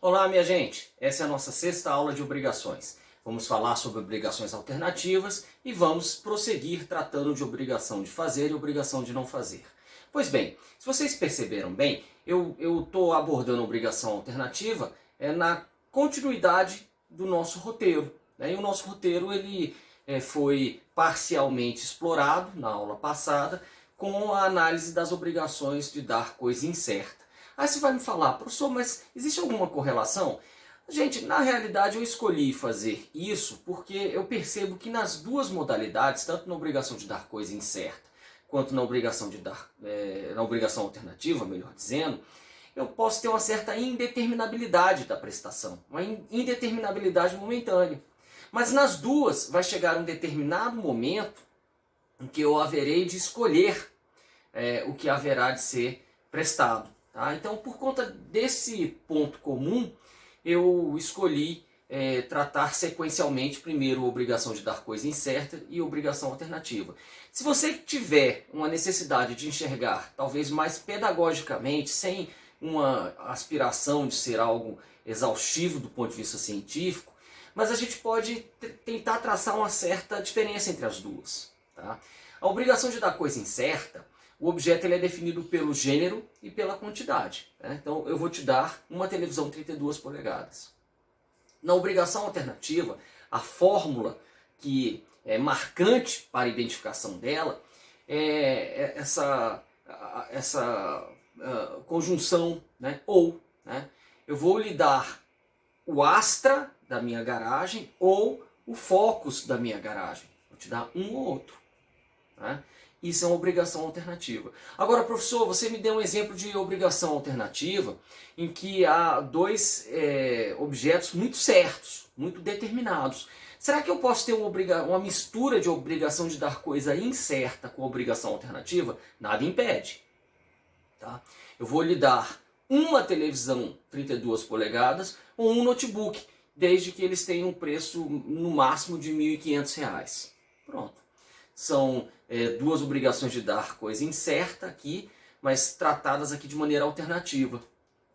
Olá, minha gente! Essa é a nossa sexta aula de obrigações. Vamos falar sobre obrigações alternativas e vamos prosseguir tratando de obrigação de fazer e obrigação de não fazer. Pois bem, se vocês perceberam bem, eu estou abordando a obrigação alternativa na continuidade do nosso roteiro. E o nosso roteiro ele foi parcialmente explorado na aula passada com a análise das obrigações de dar coisa incerta. Aí você vai me falar, professor, mas existe alguma correlação? Gente, na realidade eu escolhi fazer isso porque eu percebo que nas duas modalidades, tanto na obrigação de dar coisa incerta, quanto na obrigação de dar, na obrigação alternativa, melhor dizendo, eu posso ter uma certa indeterminabilidade da prestação, uma indeterminabilidade momentânea. Mas nas duas vai chegar um determinado momento em que eu haverei de escolher o que haverá de ser prestado. Tá? Então, por conta desse ponto comum, eu escolhi tratar sequencialmente primeiro a obrigação de dar coisa incerta e a obrigação alternativa. Se você tiver uma necessidade de enxergar, talvez mais pedagogicamente, sem uma aspiração de ser algo exaustivo do ponto de vista científico, mas a gente pode tentar traçar uma certa diferença entre as duas. Tá? A obrigação de dar coisa incerta, o objeto ele é definido pelo gênero e pela quantidade. Né? Então eu vou te dar uma televisão 32 polegadas. Na obrigação alternativa, a fórmula que é marcante para a identificação dela é essa conjunção, né? Ou. Né? Eu vou lhe dar o Astra da minha garagem ou o Focus da minha garagem. Vou te dar um ou outro. Né? Isso é uma obrigação alternativa. Agora, professor, você me deu um exemplo de obrigação alternativa em que há dois objetos muito certos, muito determinados. Será que eu posso ter uma mistura de obrigação de dar coisa incerta com obrigação alternativa? Nada impede. Tá? Eu vou lhe dar uma televisão 32 polegadas ou um notebook, desde que eles tenham um preço no máximo de R$ 1.500. Pronto. São duas obrigações de dar coisa incerta aqui, mas tratadas aqui de maneira alternativa,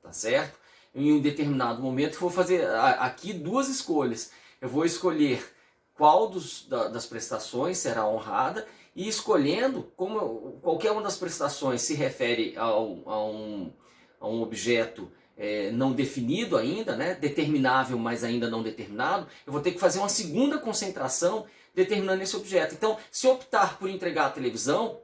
tá certo? Em um determinado momento eu vou fazer aqui duas escolhas. Eu vou escolher qual das prestações será honrada e escolhendo, como qualquer uma das prestações se refere a um objeto não definido ainda, né? Determinável, mas ainda não determinado, eu vou ter que fazer uma segunda concentração determinando esse objeto. Então, se eu optar por entregar a televisão,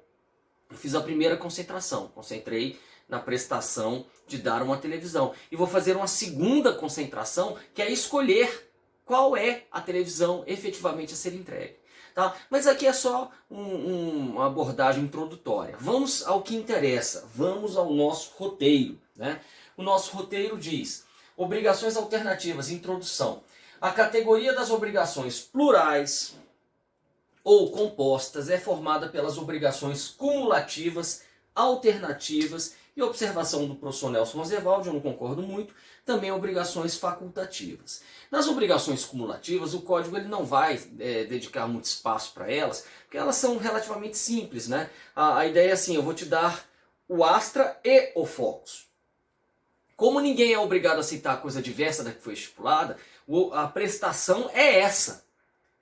eu fiz a primeira concentração, concentrei na prestação de dar uma televisão. E vou fazer uma segunda concentração, que é escolher qual é a televisão efetivamente a ser entregue. Tá? Mas aqui é só uma abordagem introdutória. Vamos ao que interessa, vamos ao nosso roteiro. Né? O nosso roteiro diz, obrigações alternativas, introdução. A categoria das obrigações plurais ou compostas é formada pelas obrigações cumulativas, alternativas e observação do professor Nelson Roosevelt, eu não concordo muito, também obrigações facultativas. Nas obrigações cumulativas, o código ele não vai dedicar muito espaço para elas, porque elas são relativamente simples. Né? A ideia é assim, eu vou te dar o Astra e o Focus. Como ninguém é obrigado a aceitar a coisa diversa da que foi estipulada, a prestação é essa.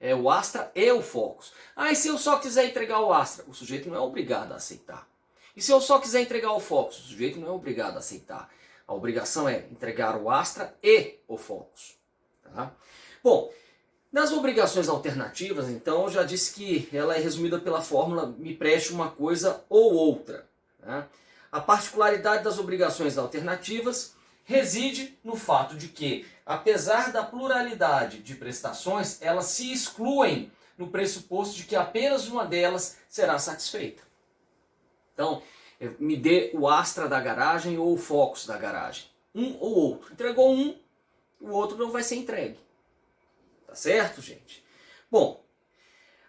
É o Astra e o Focus. E se eu só quiser entregar o Astra? O sujeito não é obrigado a aceitar. E se eu só quiser entregar o Focus? O sujeito não é obrigado a aceitar. A obrigação é entregar o Astra e o Focus. Tá? Bom, nas obrigações alternativas, então, eu já disse que ela é resumida pela fórmula me preste uma coisa ou outra. Tá? A particularidade das obrigações alternativas reside no fato de que, apesar da pluralidade de prestações, elas se excluem no pressuposto de que apenas uma delas será satisfeita. Então, me dê o Astra da garagem ou o Focus da garagem. Um ou outro. Entregou um, o outro não vai ser entregue. Tá certo, gente? Bom,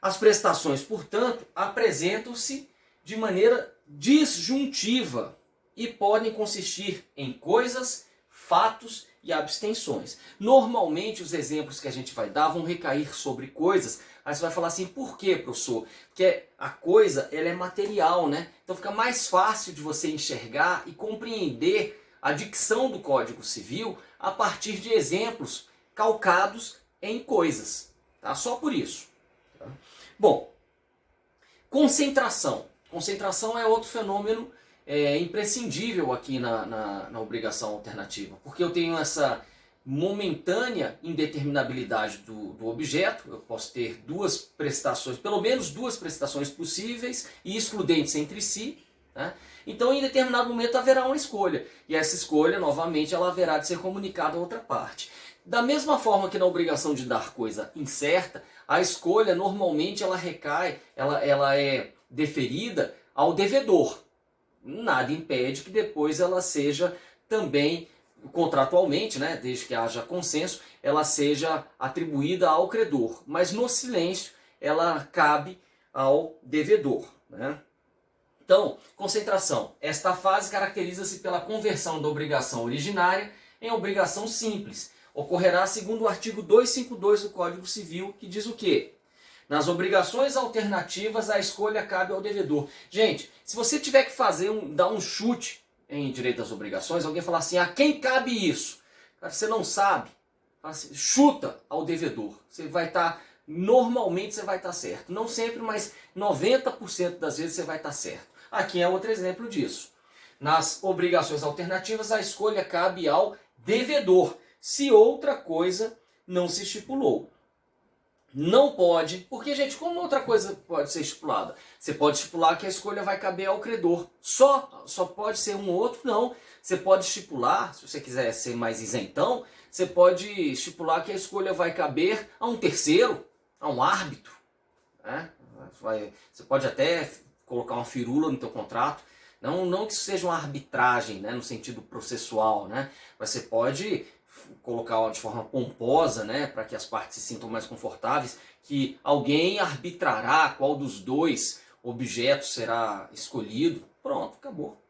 as prestações, portanto, apresentam-se de maneira disjuntiva e podem consistir em coisas, fatos e abstenções. Normalmente os exemplos que a gente vai dar vão recair sobre coisas. Aí você vai falar assim, por quê, professor? Porque a coisa ela é material, né? Então fica mais fácil de você enxergar e compreender a dicção do Código Civil a partir de exemplos calcados em coisas. Tá? Só por isso. Tá? Bom, concentração. Concentração é outro fenômeno imprescindível aqui na obrigação alternativa, porque eu tenho essa momentânea indeterminabilidade do objeto, eu posso ter duas prestações, pelo menos duas prestações possíveis e excludentes entre si, né? Então em determinado momento haverá uma escolha, e essa escolha, novamente, ela haverá de ser comunicada a outra parte. Da mesma forma que na obrigação de dar coisa incerta, a escolha normalmente ela recai, ela é deferida ao devedor. Nada impede que depois ela seja também contratualmente, né, desde que haja consenso, ela seja atribuída ao credor, mas no silêncio ela cabe ao devedor, né? Então, concentração. Esta fase caracteriza-se pela conversão da obrigação originária em obrigação simples. Ocorrerá segundo o artigo 252 do Código Civil, que diz o quê? Nas obrigações alternativas, a escolha cabe ao devedor. Gente, se você tiver que dar um chute em direito às obrigações, alguém falar assim, a quem cabe isso? Cara, você não sabe, assim, chuta ao devedor. Você vai estar, normalmente você vai estar certo. Não sempre, mas 90% das vezes você vai estar certo. Aqui é outro exemplo disso. Nas obrigações alternativas, a escolha cabe ao devedor, se outra coisa não se estipulou. Não pode, porque, gente, como outra coisa pode ser estipulada? Você pode estipular que a escolha vai caber ao credor. Só pode ser um ou outro? Não. Você pode estipular, se você quiser ser mais isentão, você pode estipular que a escolha vai caber a um terceiro, a um árbitro. Né? Você pode até colocar uma firula no teu contrato. Não que isso seja uma arbitragem, né, no sentido processual, né? Mas você pode colocar de forma pomposa, né, para que as partes se sintam mais confortáveis, que alguém arbitrará qual dos dois objetos será escolhido. Pronto, acabou.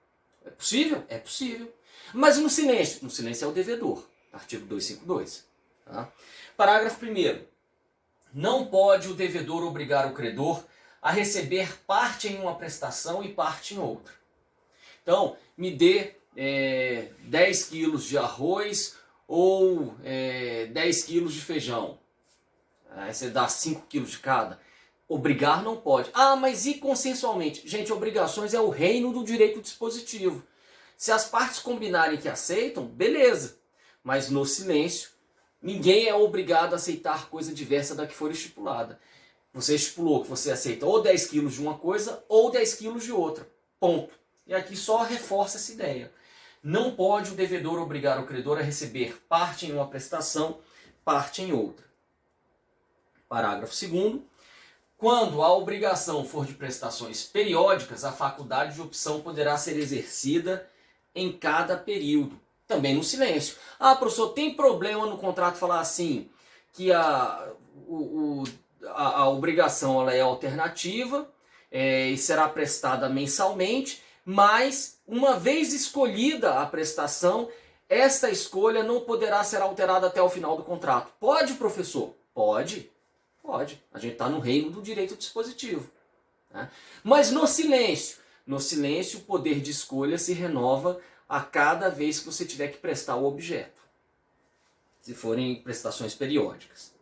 É possível? É possível. Mas no silêncio? No silêncio é o devedor. Artigo 252. Tá? Parágrafo 1º. Não pode o devedor obrigar o credor a receber parte em uma prestação e parte em outra. Então, me dê 10 quilos de arroz ou 10 quilos de feijão. Aí você dá 5 quilos de cada. Obrigar não pode. Ah, mas e consensualmente? Gente, obrigações é o reino do direito dispositivo. Se as partes combinarem que aceitam, beleza. Mas no silêncio, ninguém é obrigado a aceitar coisa diversa da que for estipulada. Você estipulou que você aceita ou 10 quilos de uma coisa ou 10 quilos de outra. Ponto. E aqui só reforça essa ideia. Não pode o devedor obrigar o credor a receber parte em uma prestação, parte em outra. Parágrafo 2º. Quando a obrigação for de prestações periódicas, a faculdade de opção poderá ser exercida em cada período. Também no silêncio. Ah, professor, tem problema no contrato falar assim, que a obrigação ela é alternativa e será prestada mensalmente, mas uma vez escolhida a prestação, esta escolha não poderá ser alterada até o final do contrato. Pode, professor? Pode. Pode. A gente está no reino do direito dispositivo. Né? Mas no silêncio o poder de escolha se renova a cada vez que você tiver que prestar o objeto. Se forem prestações periódicas.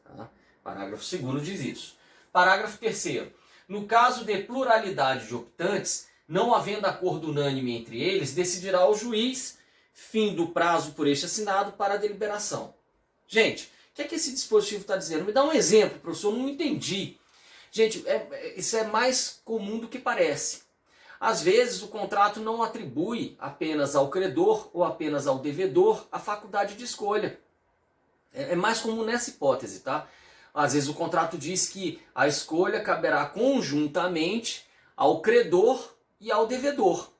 Tá? Parágrafo 2º diz isso. Parágrafo 3º. No caso de pluralidade de optantes, não havendo acordo unânime entre eles, decidirá o juiz, fim do prazo por este assinado, para a deliberação. Gente, o que é que esse dispositivo está dizendo? Me dá um exemplo, professor, eu não entendi. Gente, isso é mais comum do que parece. Às vezes o contrato não atribui apenas ao credor ou apenas ao devedor a faculdade de escolha. É mais comum nessa hipótese, tá? Às vezes o contrato diz que a escolha caberá conjuntamente ao credor e ao devedor.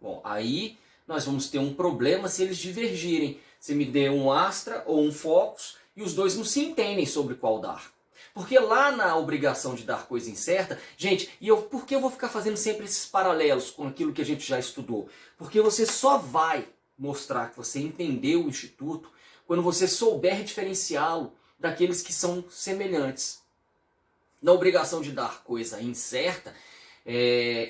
Bom, aí nós vamos ter um problema se eles divergirem. Se me der um astra ou um focus e os dois não se entendem sobre qual dar. Porque lá na obrigação de dar coisa incerta, gente, por que eu vou ficar fazendo sempre esses paralelos com aquilo que a gente já estudou? Porque você só vai mostrar que você entendeu o instituto quando você souber diferenciá-lo daqueles que são semelhantes. Na obrigação de dar coisa incerta,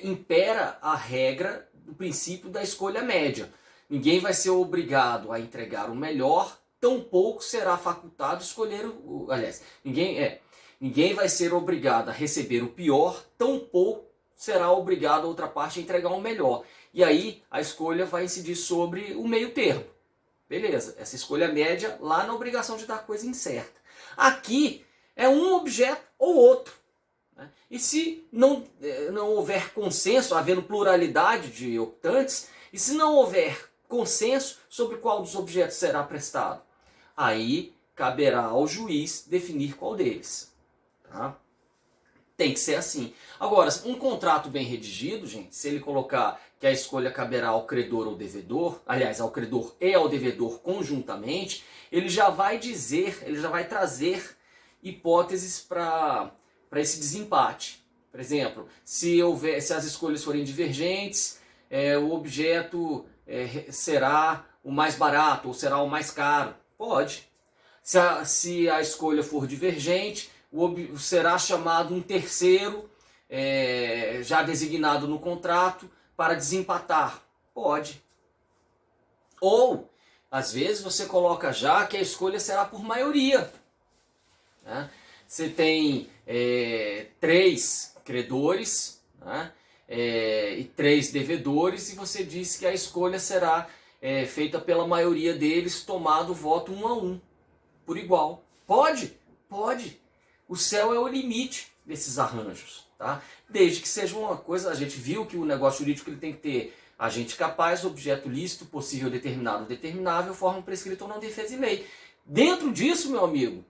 impera a regra do princípio da escolha média. Ninguém vai ser obrigado a entregar o melhor, tampouco será facultado escolher aliás, ninguém vai ser obrigado a receber o pior, tampouco será obrigado a outra parte a entregar o melhor. E aí a escolha vai incidir sobre o meio termo. Beleza, essa escolha média lá na obrigação de dar coisa incerta. Aqui é um objeto ou outro. Né? E se não houver consenso, havendo pluralidade de optantes, e se não houver consenso sobre qual dos objetos será prestado, aí caberá ao juiz definir qual deles. Tá? Tem que ser assim. Agora, um contrato bem redigido, gente, se ele colocar que a escolha caberá ao credor ou devedor, aliás, ao credor e ao devedor conjuntamente, ele já vai dizer, ele já vai trazer hipóteses para esse desempate. Por exemplo, se as escolhas forem divergentes, o objeto será o mais barato ou será o mais caro. Pode. Se a escolha for divergente, será chamado um terceiro, já designado no contrato, para desempatar. Pode. Ou, às vezes, você coloca já que a escolha será por maioria. Né? Você tem 3 credores, né? E 3 devedores, e você diz que a escolha será feita pela maioria deles, tomado o voto 1 a 1, por igual. Pode? Pode. O céu é o limite desses arranjos, tá? Desde que seja uma coisa, a gente viu que o negócio jurídico ele tem que ter agente capaz, objeto lícito, possível, determinado, determinável, forma prescrita ou não, defesa e lei. Dentro disso, meu amigo,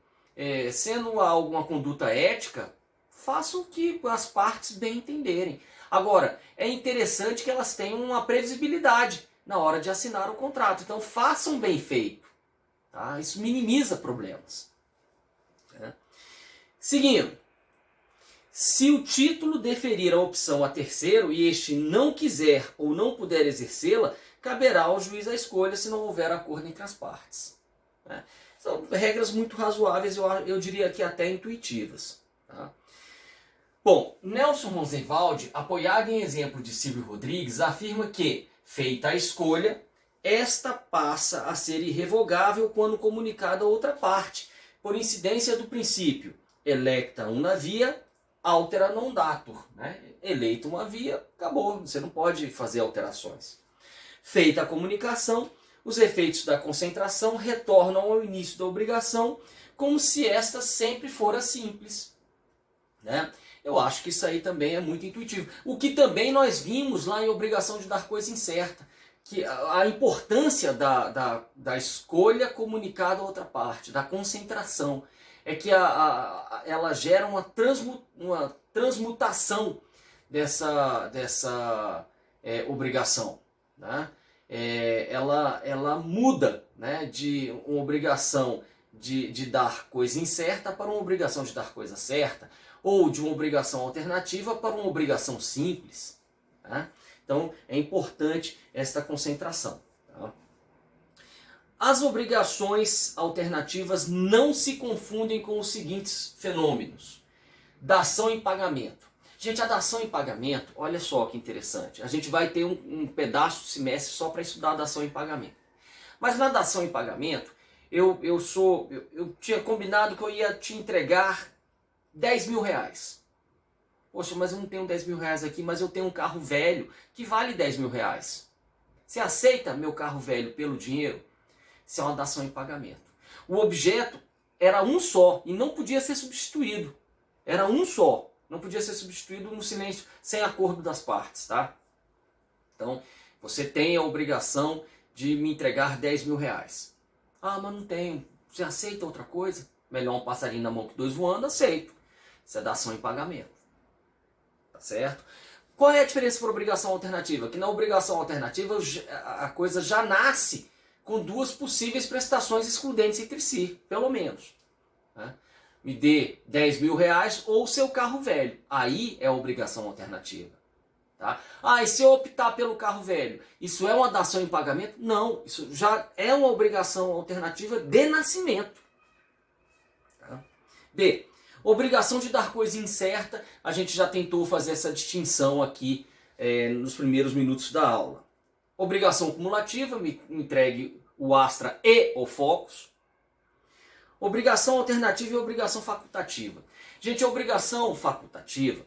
sendo alguma conduta ética, faça o que as partes bem entenderem. Agora, é interessante que elas tenham uma previsibilidade na hora de assinar o contrato. Então, façam bem feito. Tá? Isso minimiza problemas. Seguindo, se o título deferir a opção a terceiro e este não quiser ou não puder exercê-la, caberá ao juiz a escolha se não houver acordo entre as partes. Né? São regras muito razoáveis, eu diria que até intuitivas. Tá? Bom, Nelson Rosenwald, apoiado em exemplo de Silvio Rodrigues, afirma que, feita a escolha, esta passa a ser irrevogável quando comunicada a outra parte, por incidência do princípio electa una via, altera non datur. Né? Eleita uma via, acabou, você não pode fazer alterações. Feita a comunicação, os efeitos da concentração retornam ao início da obrigação, como se esta sempre fora simples. Né? Eu acho que isso aí também é muito intuitivo. O que também nós vimos lá em obrigação de dar coisa incerta, que a importância da escolha comunicada a outra parte, da concentração, é que ela gera uma transmutação dessa obrigação. Né? Ela muda, né, de uma obrigação de dar coisa incerta para uma obrigação de dar coisa certa, ou de uma obrigação alternativa para uma obrigação simples. Tá? Então é importante esta concentração. Tá? As obrigações alternativas não se confundem com os seguintes fenômenos. Dação em pagamento. Gente, a dação em pagamento, olha só que interessante. A gente vai ter um pedaço do semestre só para estudar a dação em pagamento. Mas na dação em pagamento, eu tinha combinado que eu ia te entregar 10 mil reais. Poxa, mas eu não tenho 10 mil reais aqui, mas eu tenho um carro velho que vale 10 mil reais. Você aceita meu carro velho pelo dinheiro? Isso é uma dação em pagamento. O objeto era um só e não podia ser substituído. Era um só. Não podia ser substituído no silêncio, sem acordo das partes. Tá? Então, você tem a obrigação de me entregar 10 mil reais. Ah, mas não tenho. Você aceita outra coisa? Melhor um passarinho na mão que 2 voando, aceito. Isso é dação em pagamento. Tá certo? Qual é a diferença para obrigação alternativa? Que na obrigação alternativa a coisa já nasce com 2 possíveis prestações excludentes entre si, pelo menos. Né? Me dê 10 mil reais ou seu carro velho. Aí é a obrigação alternativa. Tá? Ah, e se eu optar pelo carro velho, isso é uma dação em pagamento? Não, isso já é uma obrigação alternativa de nascimento. Tá? B. Obrigação de dar coisa incerta, a gente já tentou fazer essa distinção aqui nos primeiros minutos da aula. Obrigação cumulativa, me entregue o Astra e o Focus. Obrigação alternativa e obrigação facultativa. Gente, a obrigação facultativa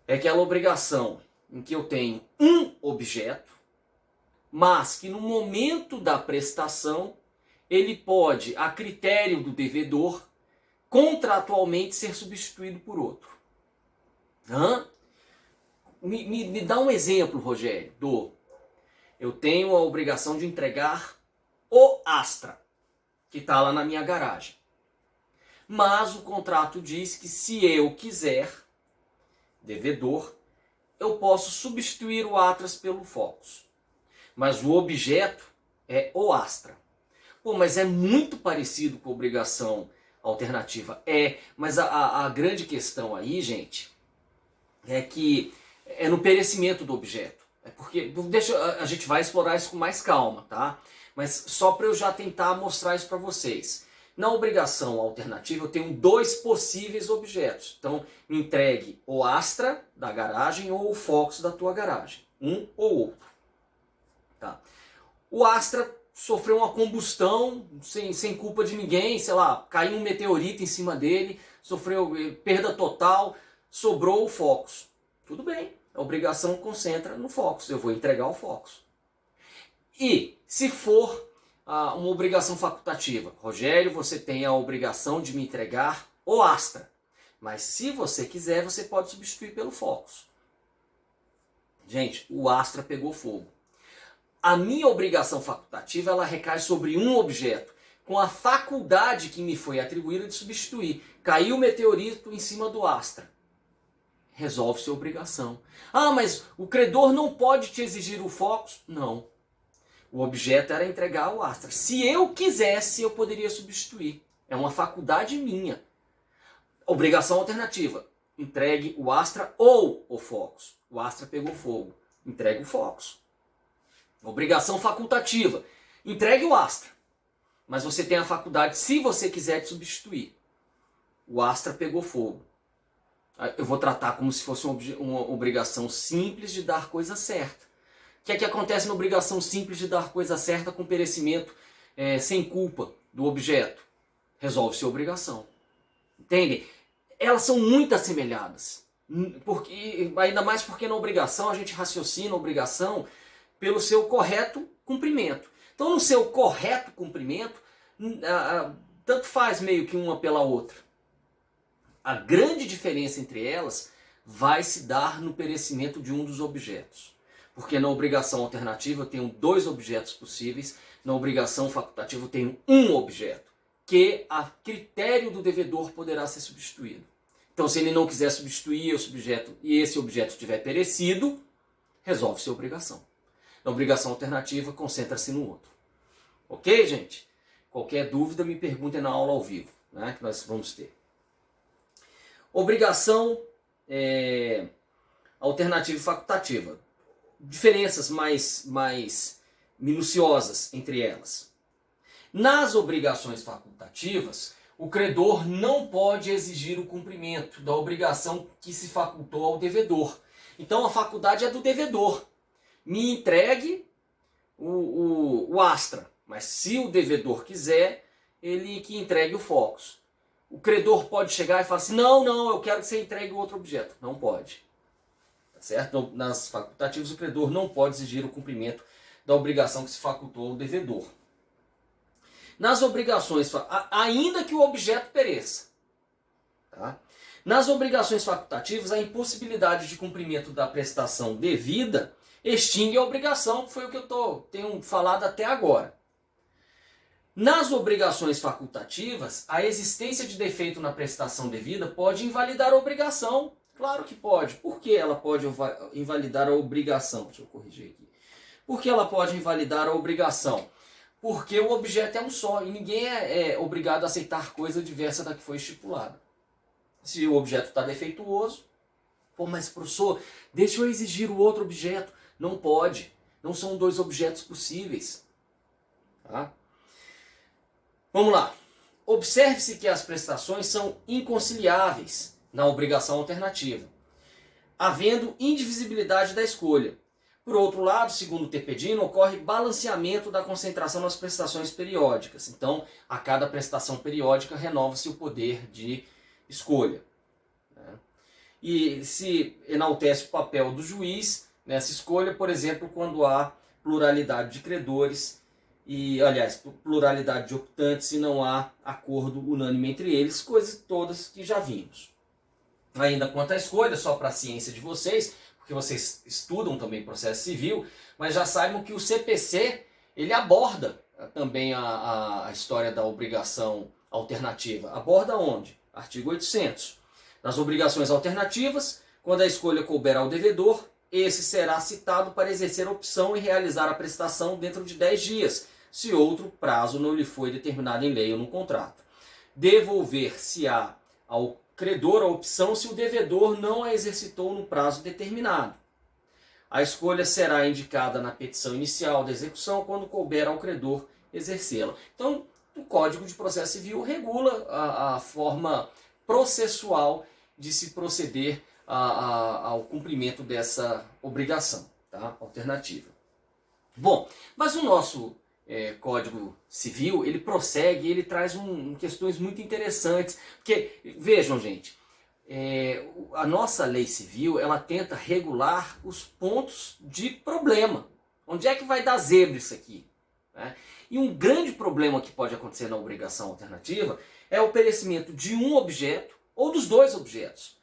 é aquela obrigação em que eu tenho um objeto, mas que no momento da prestação ele pode, a critério do devedor, contratualmente ser substituído por outro. Me dá um exemplo, Rogério. Eu tenho a obrigação de entregar o Astra, que está lá na minha garagem. Mas o contrato diz que se eu quiser, devedor, eu posso substituir o Atlas pelo Focus. Mas o objeto é o Astra. Pô, mas é muito parecido com a obrigação alternativa. Mas a grande questão aí, gente, é que é no perecimento do objeto. É porque, a gente vai explorar isso com mais calma, tá? Mas só para eu já tentar mostrar isso para vocês. Na obrigação alternativa eu tenho dois possíveis objetos. Então, me entregue o Astra da garagem ou o Focus da tua garagem. Um ou outro. Tá? O Astra sofreu uma combustão sem culpa de ninguém, sei lá, caiu um meteorito em cima dele, sofreu perda total, sobrou o Focus. Tudo bem, a obrigação concentra no Focus, eu vou entregar o Focus. E se for uma obrigação facultativa, Rogério, você tem a obrigação de me entregar o Astra, mas se você quiser, você pode substituir pelo Focus. Gente, o Astra pegou fogo. A minha obrigação facultativa, ela recai sobre um objeto, com a faculdade que me foi atribuída de substituir. Caiu o meteorito em cima do Astra. Resolve-se a obrigação. Ah, mas o credor não pode te exigir o Focus? Não. O objeto era entregar o Astra. Se eu quisesse, eu poderia substituir. É uma faculdade minha. Obrigação alternativa. Entregue o Astra ou o Focus. O Astra pegou fogo. Entregue o Focus. Obrigação facultativa. Entregue o Astra. Mas você tem a faculdade, se você quiser, de substituir. O Astra pegou fogo. Eu vou tratar como se fosse uma obrigação simples de dar coisa certa. O que é que acontece na obrigação simples de dar coisa certa com perecimento sem culpa do objeto? Resolve-se a obrigação. Entendem? Elas são muito assemelhadas. Ainda mais porque na obrigação a gente raciocina a obrigação pelo seu correto cumprimento. Então, no seu correto cumprimento, tanto faz meio que uma pela outra. A grande diferença entre elas vai se dar no perecimento de um dos objetos. Porque na obrigação alternativa eu tenho dois objetos possíveis, na obrigação facultativa eu tenho um objeto, que a critério do devedor poderá ser substituído. Então, se ele não quiser substituir esse objeto e esse objeto tiver perecido, resolve-se a obrigação. Na obrigação alternativa, concentra-se no outro. Ok, gente? Qualquer dúvida, me perguntem na aula ao vivo, né, que nós vamos ter. Obrigação alternativa e facultativa. Diferenças mais minuciosas entre elas. Nas obrigações facultativas, o credor não pode exigir o cumprimento da obrigação que se facultou ao devedor. Então a faculdade é do devedor. Me entregue o Astra, mas se o devedor quiser, ele que entregue o Focus. O credor pode chegar e falar assim, não, eu quero que você entregue o outro objeto. Não pode. Tá certo? Nas facultativas, o credor não pode exigir o cumprimento da obrigação que se facultou ao devedor. Nas obrigações, ainda que o objeto pereça. Tá? Nas obrigações facultativas, a impossibilidade de cumprimento da prestação devida extingue a obrigação, que foi o que eu tenho falado até agora. Nas obrigações facultativas, a existência de defeito na prestação devida pode invalidar a obrigação. Claro que pode. Por que ela pode invalidar a obrigação? Deixa eu corrigir aqui. Por que ela pode invalidar a obrigação? Porque o objeto é um só e ninguém é obrigado a aceitar coisa diversa da que foi estipulada. Se o objeto está defeituoso, mas professor, deixa eu exigir o outro objeto. Não pode. Não são dois objetos possíveis. Tá? Vamos lá. Observe-se que as prestações são inconciliáveis na obrigação alternativa, havendo indivisibilidade da escolha. Por outro lado, segundo o Tepedino, ocorre balanceamento da concentração nas prestações periódicas. Então, a cada prestação periódica renova-se o poder de escolha. E se enaltece o papel do juiz nessa escolha, por exemplo, quando há pluralidade de credores e, aliás, pluralidade de optantes e não há acordo unânime entre eles, coisas todas que já vimos. Ainda quanto à escolha, só para a ciência de vocês, porque vocês estudam também processo civil, mas já saibam que o CPC ele aborda também a história da obrigação alternativa. Aborda onde? Artigo 800. Nas obrigações alternativas, quando a escolha couber ao devedor, esse será citado para exercer a opção e realizar a prestação dentro de 10 dias, se outro prazo não lhe foi determinado em lei ou no contrato. Devolver-se-á ao credor a opção se o devedor não a exercitou no prazo determinado. A escolha será indicada na petição inicial da execução quando couber ao credor exercê-la. Então, o Código de Processo Civil regula a forma processual de se proceder ao cumprimento dessa obrigação, tá? Alternativa. Bom, mas o nosso Código Civil, ele prossegue, ele traz questões muito interessantes, porque, vejam gente, a nossa lei civil, ela tenta regular os pontos de problema. Onde é que vai dar zebra isso aqui? Né? E um grande problema que pode acontecer na obrigação alternativa é o perecimento de um objeto ou dos dois objetos.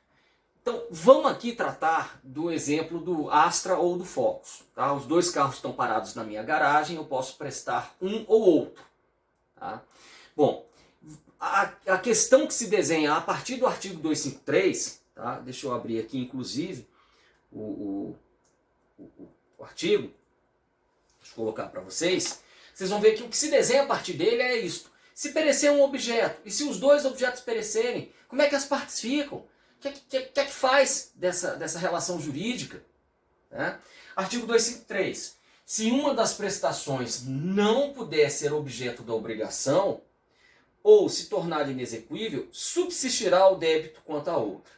Então, vamos aqui tratar do exemplo do Astra ou do Focus. Tá? Os dois carros estão parados na minha garagem, eu posso prestar um ou outro. Tá? Bom, a questão que se desenha a partir do artigo 253, tá? Deixa eu abrir aqui, inclusive, o artigo, deixa eu colocar para vocês. Vocês vão ver que o que se desenha a partir dele é isto. Se perecer um objeto, e se os dois objetos perecerem, como é que as partes ficam? O que é que faz dessa relação jurídica? Né? Artigo 253. Se uma das prestações não puder ser objeto da obrigação, ou se tornar inexequível, subsistirá o débito quanto à outra.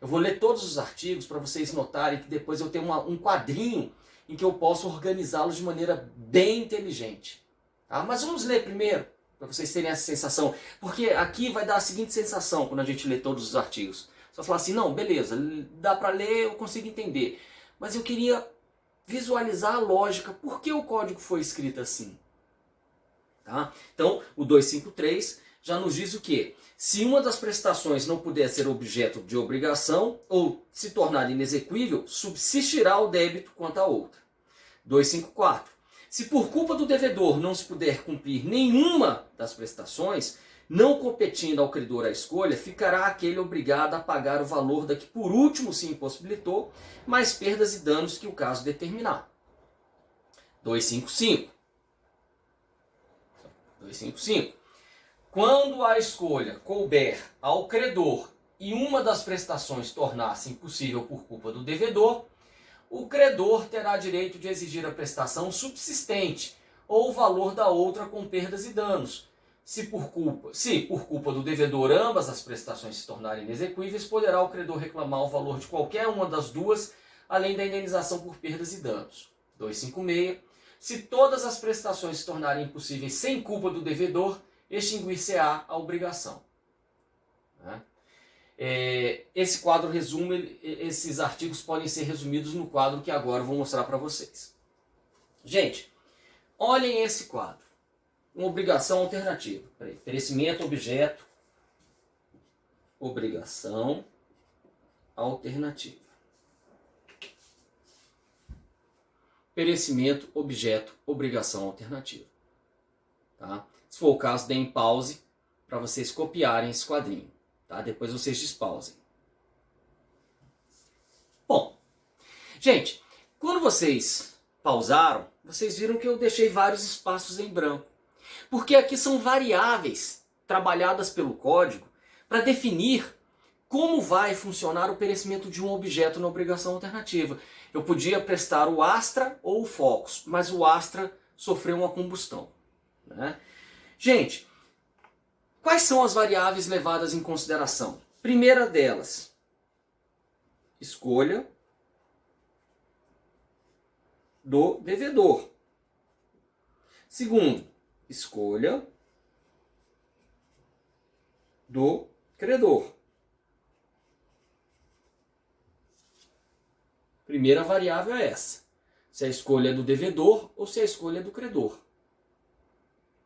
Eu vou ler todos os artigos para vocês notarem que depois eu tenho um quadrinho em que eu posso organizá-los de maneira bem inteligente. Tá? Mas vamos ler primeiro, para vocês terem essa sensação. Porque aqui vai dar a seguinte sensação quando a gente lê todos os artigos. Só falar assim, não, beleza, dá para ler, eu consigo entender. Mas eu queria visualizar a lógica, por que o código foi escrito assim? Tá? Então, o 253 já nos diz o quê? Se uma das prestações não puder ser objeto de obrigação ou se tornar inexequível, subsistirá o débito quanto à outra. 254. Se por culpa do devedor não se puder cumprir nenhuma das prestações, não competindo ao credor a escolha, ficará aquele obrigado a pagar o valor da que por último se impossibilitou, mais perdas e danos que o caso determinar. 255. Quando a escolha couber ao credor e uma das prestações tornar-se impossível por culpa do devedor, o credor terá direito de exigir a prestação subsistente ou o valor da outra com perdas e danos. Se por culpa do devedor ambas as prestações se tornarem inexequíveis, poderá o credor reclamar o valor de qualquer uma das duas, além da indenização por perdas e danos. 256. Se todas as prestações se tornarem impossíveis sem culpa do devedor, extinguir-se-á a obrigação. Esse quadro resume, esses artigos podem ser resumidos no quadro que agora eu vou mostrar para vocês. Gente, olhem esse quadro. Uma obrigação alternativa. Perecimento, objeto, obrigação alternativa. Perecimento, objeto, obrigação alternativa. Tá? Se for o caso, deem pause para vocês copiarem esse quadrinho. Tá? Depois vocês despausem. Bom, gente, quando vocês pausaram, vocês viram que eu deixei vários espaços em branco. Porque aqui são variáveis trabalhadas pelo código para definir como vai funcionar o perecimento de um objeto na obrigação alternativa. Eu podia prestar o Astra ou o Focus, mas o Astra sofreu uma combustão. Né? Gente, quais são as variáveis levadas em consideração? Primeira delas, escolha do devedor. Segundo, escolha do credor. Primeira variável é essa. Se a escolha é do devedor ou se a escolha é do credor.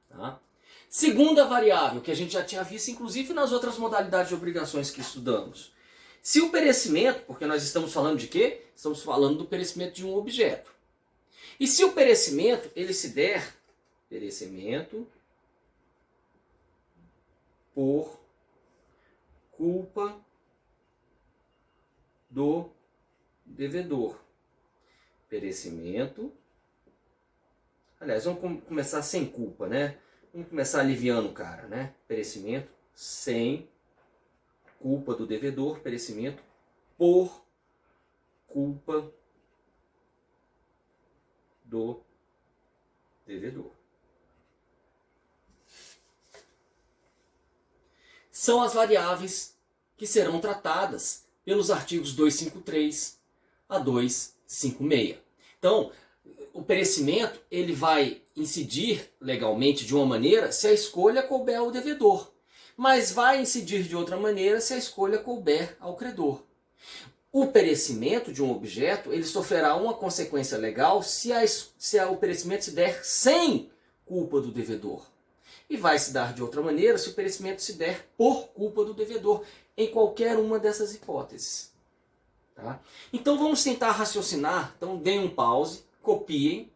Tá? Segunda variável, que a gente já tinha visto, inclusive nas outras modalidades de obrigações que estudamos. Se o perecimento, porque nós estamos falando de quê? Estamos falando do perecimento de um objeto. E se o perecimento, ele se der, perecimento por culpa do devedor. Perecimento. Aliás, vamos começar sem culpa, né? Vamos começar aliviando o cara, né? Perecimento sem culpa do devedor, perecimento por culpa do devedor. São as variáveis que serão tratadas pelos artigos 253 a 256. Então, o perecimento ele vai incidir legalmente de uma maneira se a escolha couber ao devedor, mas vai incidir de outra maneira se a escolha couber ao credor. O perecimento de um objeto ele sofrerá uma consequência legal se o perecimento se der sem culpa do devedor. E vai se dar de outra maneira se o perecimento se der por culpa do devedor, em qualquer uma dessas hipóteses. Tá? Então vamos tentar raciocinar. Então deem um pause, copiem,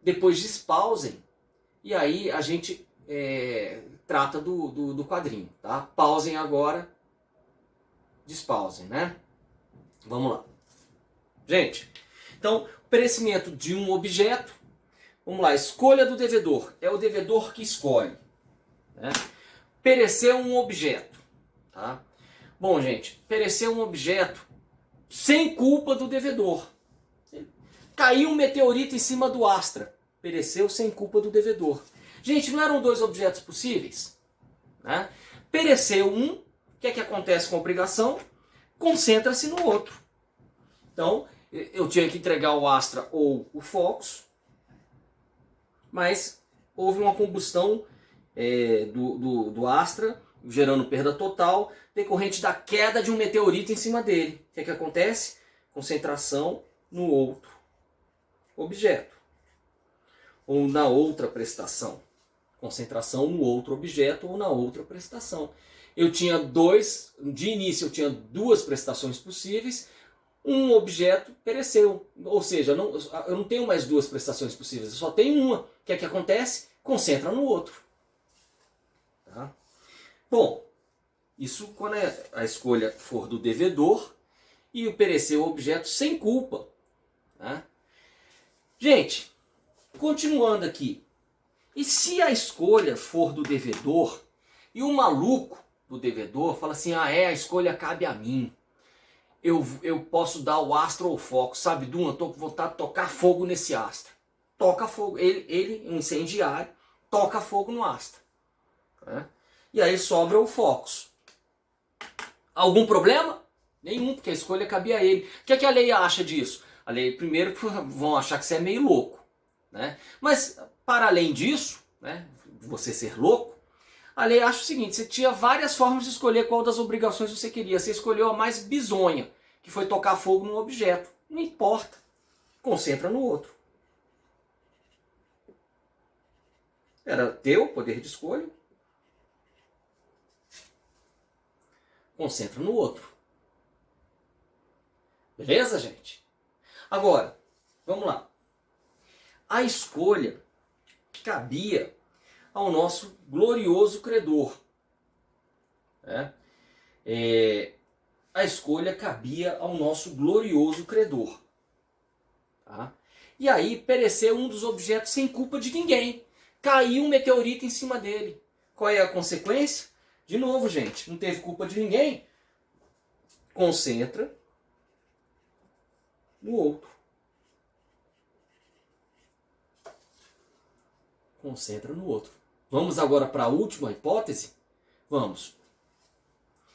depois despausem, e aí a gente trata do quadrinho. Tá? Pausem agora, despausem, né? Vamos lá. Gente, então, perecimento de um objeto. Vamos lá, escolha do devedor. É o devedor que escolhe. Né? Pereceu um objeto. Tá? Bom, gente, pereceu um objeto sem culpa do devedor. Caiu um meteorito em cima do Astra. Pereceu sem culpa do devedor. Gente, não eram dois objetos possíveis? Né? Pereceu um. O que é que acontece com a obrigação? Concentra-se no outro. Então, eu tinha que entregar o Astra ou o Focus, mas houve uma combustão do Astra, gerando perda total, decorrente da queda de um meteorito em cima dele. O que é que acontece? Concentração no outro objeto. Ou na outra prestação. Concentração no outro objeto ou na outra prestação. Eu tinha de início eu tinha duas prestações possíveis, um objeto pereceu. Ou seja, eu não tenho mais duas prestações possíveis, eu só tenho uma. O que é que acontece? Concentra no outro. Tá? Bom, isso quando a escolha for do devedor e o pereceu o objeto sem culpa. Tá? Gente, continuando aqui. E se a escolha for do devedor e o maluco do devedor fala assim, a escolha cabe a mim. Eu posso dar o Astra ou o foco, sabe, Duma, eu tô com vontade de tocar fogo nesse Astra. Toca fogo, ele incendiário, toca fogo no Astra. Né? E aí sobra o Focus. Algum problema? Nenhum, porque a escolha cabia a ele. O que é que a lei acha disso? A lei, primeiro, vão achar que você é meio louco. Né? Mas, para além disso, né, de você ser louco, a lei acha o seguinte, você tinha várias formas de escolher qual das obrigações você queria. Você escolheu a mais bizonha, que foi tocar fogo num objeto. Não importa. Concentra no outro. Era teu poder de escolha. Concentra no outro. Beleza, gente? Agora, vamos lá. A escolha cabia ao nosso glorioso credor. Né? A escolha cabia ao nosso glorioso credor. Tá? E aí pereceu um dos objetos sem culpa de ninguém. Caiu um meteorito em cima dele. Qual é a consequência? De novo, gente, não teve culpa de ninguém. Concentra no outro. Concentra no outro. Vamos agora para a última hipótese? Vamos.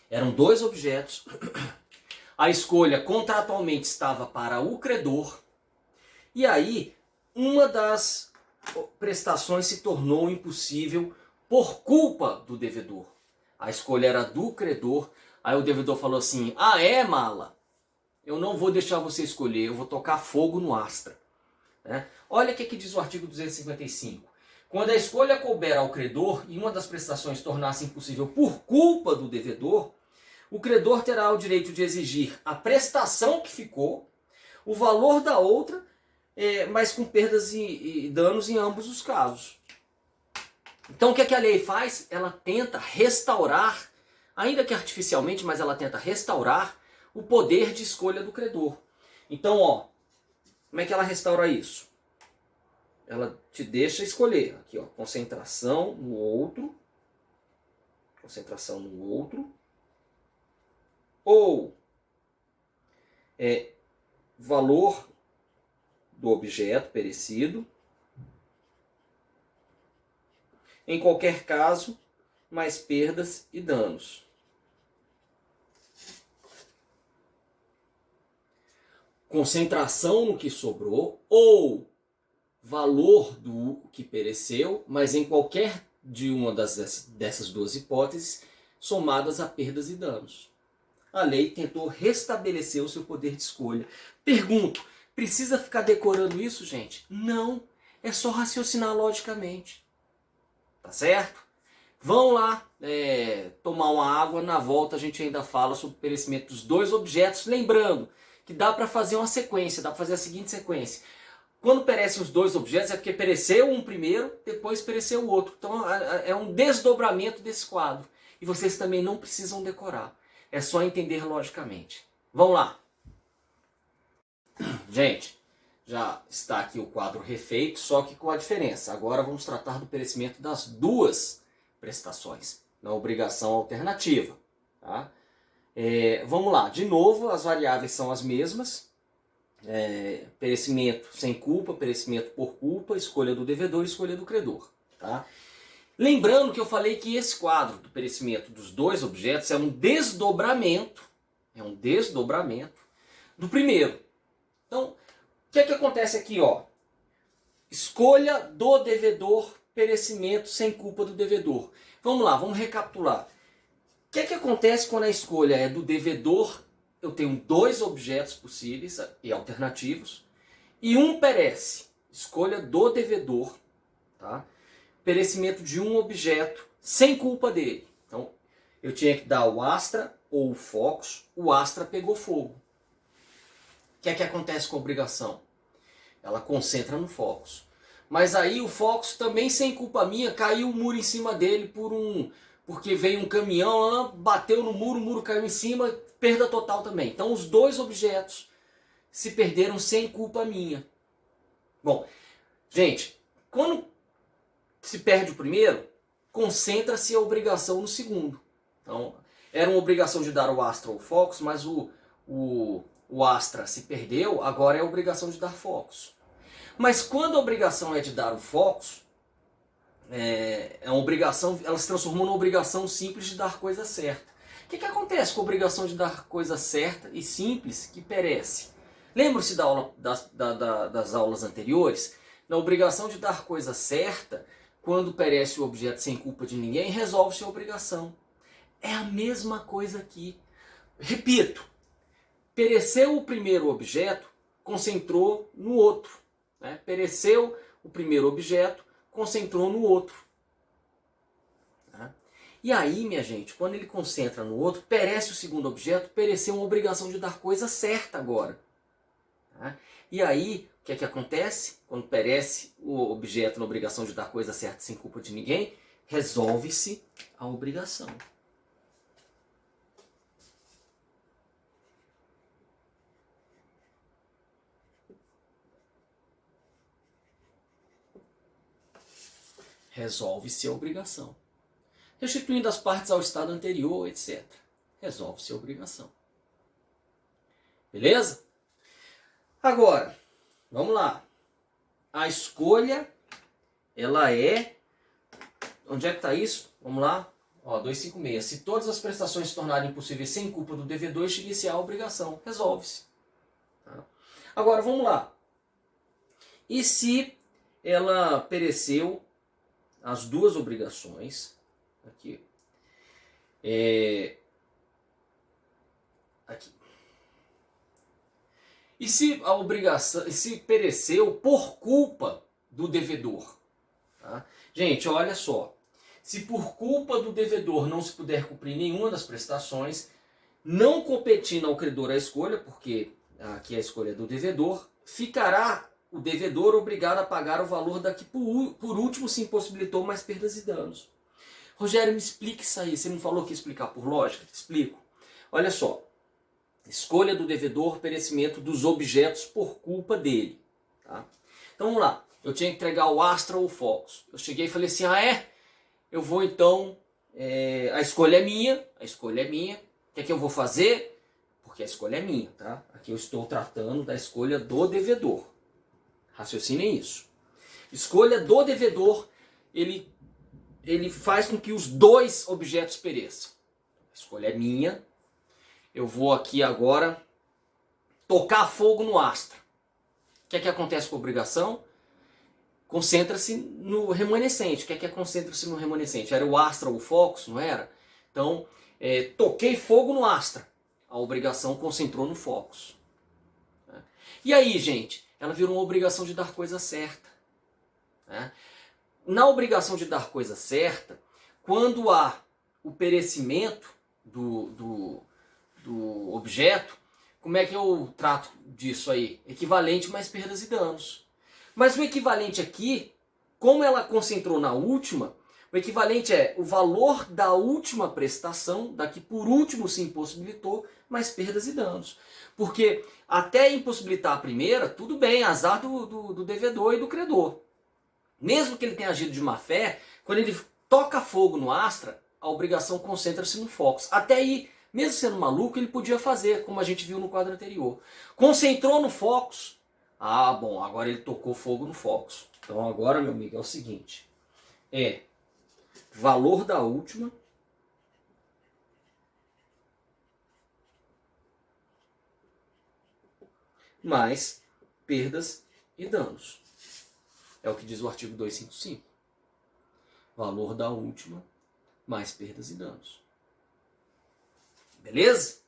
Eram dois objetos. A escolha contratualmente estava para o credor. E aí uma das prestações se tornou impossível por culpa do devedor. A escolha era do credor. Aí o devedor falou assim: ah, é, mala? Eu não vou deixar você escolher, eu vou tocar fogo no Astra. Né? Olha o que diz o artigo 255. Quando a escolha couber ao credor e uma das prestações tornar-se impossível por culpa do devedor, o credor terá o direito de exigir a prestação que ficou, o valor da outra, mas com perdas e danos em ambos os casos. Então o que a lei faz? Ela tenta restaurar, ainda que artificialmente, mas ela tenta restaurar o poder de escolha do credor. Então, ó, como é que ela restaura isso? Ela te deixa escolher. Aqui, ó, concentração no outro. Concentração no outro. Ou valor do objeto perecido. Em qualquer caso, mais perdas e danos. Concentração no que sobrou ou valor do que pereceu, mas em qualquer de uma dessas duas hipóteses, somadas a perdas e danos. A lei tentou restabelecer o seu poder de escolha. Pergunto, precisa ficar decorando isso, gente? Não, é só raciocinar logicamente. Tá certo? Vão lá tomar uma água, na volta a gente ainda fala sobre o perecimento dos dois objetos, lembrando que dá para fazer uma sequência, dá para fazer a seguinte sequência. Quando perecem os dois objetos é porque pereceu um primeiro, depois pereceu o outro. Então é um desdobramento desse quadro. E vocês também não precisam decorar. É só entender logicamente. Vamos lá. Gente, já está aqui o quadro refeito, só que com a diferença. Agora vamos tratar do perecimento das duas prestações, na obrigação alternativa. Tá? Vamos lá. De novo, as variáveis são as mesmas. Perecimento sem culpa, perecimento por culpa, escolha do devedor, escolha do credor. Tá? Lembrando que eu falei que esse quadro do perecimento dos dois objetos é um desdobramento do primeiro. Então, o que acontece aqui? Ó? Escolha do devedor, perecimento sem culpa do devedor. Vamos lá, vamos recapitular. O que acontece quando a escolha é do devedor? Eu tenho dois objetos possíveis e alternativos, e um perece. Escolha do devedor, tá? Perecimento de um objeto sem culpa dele. Então, eu tinha que dar o Astra ou o Focus, o Astra pegou fogo. O que acontece com a obrigação? Ela concentra no Focus. Mas aí o Focus também sem culpa minha, caiu o muro em cima dele porque veio um caminhão, bateu no muro, o muro caiu em cima, perda total também. Então os dois objetos se perderam sem culpa minha. Bom, gente, quando se perde o primeiro, concentra-se a obrigação no segundo. Então, era uma obrigação de dar o Astra ou o Focus, mas o Astra se perdeu, agora é a obrigação de dar Focus. Mas quando a obrigação é de dar o Focus, uma obrigação, ela se transformou numa obrigação simples de dar coisa certa. O que acontece com a obrigação de dar coisa certa e simples que perece? Lembra-se das aulas anteriores? Na obrigação de dar coisa certa, quando perece o objeto sem culpa de ninguém, resolve-se a obrigação. É a mesma coisa aqui. Repito, pereceu o primeiro objeto, concentrou no outro. Né? Pereceu o primeiro objeto, concentrou no outro. Tá? E aí, minha gente, quando ele concentra no outro, perece o segundo objeto, pereceu uma obrigação de dar coisa certa agora. Tá? E aí, o que acontece? Quando perece o objeto na obrigação de dar coisa certa sem culpa de ninguém, resolve-se a obrigação. Resolve-se a obrigação. Restituindo as partes ao estado anterior, etc. Resolve-se a obrigação. Beleza? Agora, vamos lá. A escolha, ela é... Onde é que está isso? Vamos lá. Ó, 256. Se todas as prestações se tornarem impossíveis sem culpa do devedor, extingue-se a obrigação. Resolve-se. Tá? Agora, vamos lá. E se ela pereceu as duas obrigações, aqui, aqui. E se a obrigação, se pereceu por culpa do devedor, tá? Gente, olha só, se por culpa do devedor não se puder cumprir nenhuma das prestações, não competindo ao credor a escolha, porque aqui a escolha é do devedor, ficará o devedor obrigado a pagar o valor da que por último se impossibilitou mais perdas e danos. Rogério, me explique isso aí. Você não falou que ia explicar por lógica? Te explico. Olha só. Escolha do devedor, perecimento dos objetos por culpa dele. Tá? Então vamos lá. Eu tinha que entregar o Astra ou o Focus. Eu cheguei e falei assim, eu vou então, a escolha é minha, O que é que eu vou fazer? Porque a escolha é minha, tá? Aqui eu estou tratando da escolha do devedor. Raciocinem isso. Escolha do devedor, ele faz com que os dois objetos pereçam. A escolha é minha. Eu vou aqui agora tocar fogo no Astra. O que é que acontece com a obrigação? Concentra-se no remanescente. O que é que concentra-se no remanescente? Era o Astra ou o Focus, não era? Então, toquei fogo no Astra. A obrigação concentrou no Focus. E aí, gente? Ela virou uma obrigação de dar coisa certa. Na obrigação de dar coisa certa, quando há o perecimento do objeto, como é que eu trato disso aí? Equivalente mais perdas e danos. Mas o equivalente aqui, como ela concentrou na última, o equivalente é o valor da última prestação, da que por último se impossibilitou, mais perdas e danos. Porque até impossibilitar a primeira, tudo bem, azar do devedor e do credor. Mesmo que ele tenha agido de má fé, quando ele toca fogo no Astra, a obrigação concentra-se no Focus. Até aí, mesmo sendo maluco, ele podia fazer, como a gente viu no quadro anterior. Concentrou no Focus. Bom, agora ele tocou fogo no Focus. Então agora, meu amigo, é o seguinte. Valor da última mais perdas e danos. É o que diz o artigo 255. Valor da última mais perdas e danos. Beleza?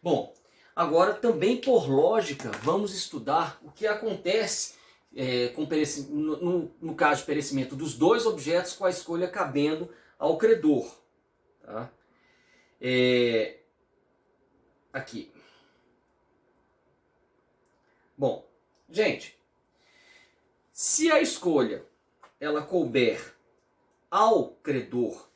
Bom, agora também por lógica vamos estudar o que acontece no caso de perecimento dos dois objetos com a escolha cabendo ao credor. Tá? Aqui. Bom, gente, se a escolha ela couber ao credor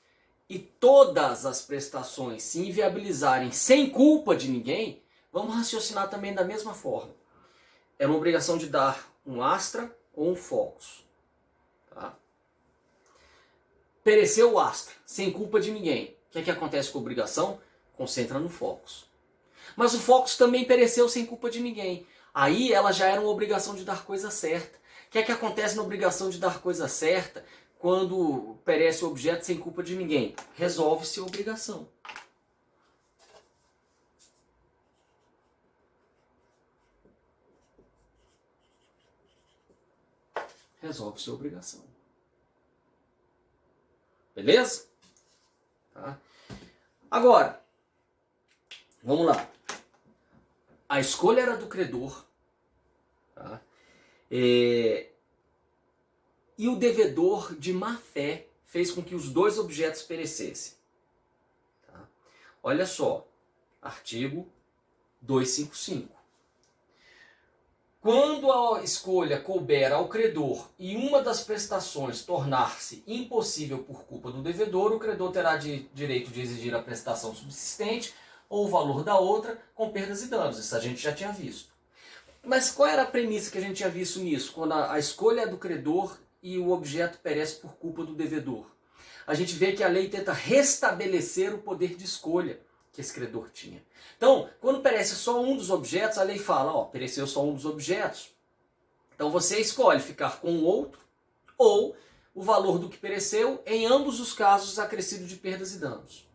e todas as prestações se inviabilizarem sem culpa de ninguém, vamos raciocinar também da mesma forma. É uma obrigação de dar um Astra ou um Focus. Tá? Pereceu o Astra, sem culpa de ninguém. O que é que acontece com a obrigação? Concentra no Focus. Mas o Focus também pereceu sem culpa de ninguém. Aí ela já era uma obrigação de dar coisa certa. O que é que acontece na obrigação de dar coisa certa quando perece o objeto sem culpa de ninguém? Resolve-se a obrigação. Resolve-se a obrigação. Beleza? Tá? Agora, vamos lá. A escolha era do credor. Tá? E o devedor de má fé fez com que os dois objetos perecessem. Tá? Olha só, artigo 255. Quando a escolha couber ao credor e uma das prestações tornar-se impossível por culpa do devedor, o credor terá direito de exigir a prestação subsistente ou o valor da outra com perdas e danos. Isso a gente já tinha visto. Mas qual era a premissa que a gente tinha visto nisso? Quando a escolha é do credor e o objeto perece por culpa do devedor. A gente vê que a lei tenta restabelecer o poder de escolha que esse credor tinha. Então, quando perece só um dos objetos, a lei fala, pereceu só um dos objetos. Então você escolhe ficar com o outro ou o valor do que pereceu, em ambos os casos acrescido de perdas e danos.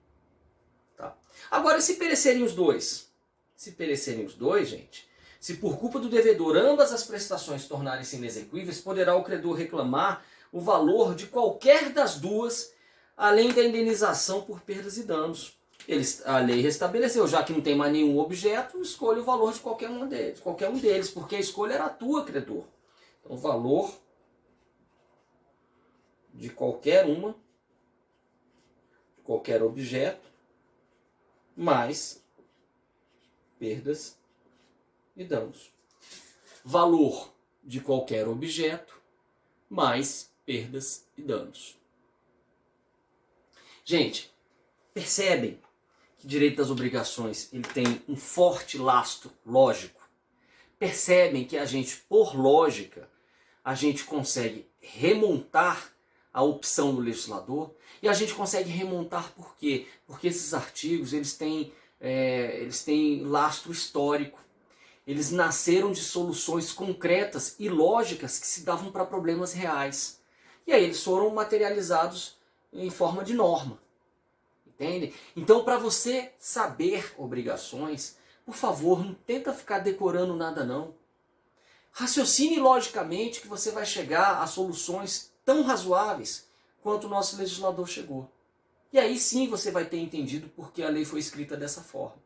Tá? Agora, se perecerem os dois? Se perecerem os dois, gente, Se por culpa do devedor ambas as prestações tornarem-se inexequíveis, poderá o credor reclamar o valor de qualquer das duas, além da indenização por perdas e danos. A lei restabeleceu, já que não tem mais nenhum objeto, escolha o valor de qualquer um deles, porque a escolha era tua, credor. Então, o valor de qualquer qualquer objeto, mais perdas e danos. Valor de qualquer objeto, mais perdas e danos. Gente, percebem que o direito das obrigações ele tem um forte lastro lógico? Percebem que a gente, por lógica, a gente consegue remontar a opção do legislador? E a gente consegue remontar por quê? Porque esses artigos eles têm lastro histórico. Eles nasceram de soluções concretas e lógicas que se davam para problemas reais. E aí eles foram materializados em forma de norma. Entende? Então, para você saber obrigações, por favor, não tenta ficar decorando nada não. Raciocine logicamente que você vai chegar a soluções tão razoáveis quanto o nosso legislador chegou. E aí sim você vai ter entendido por que a lei foi escrita dessa forma.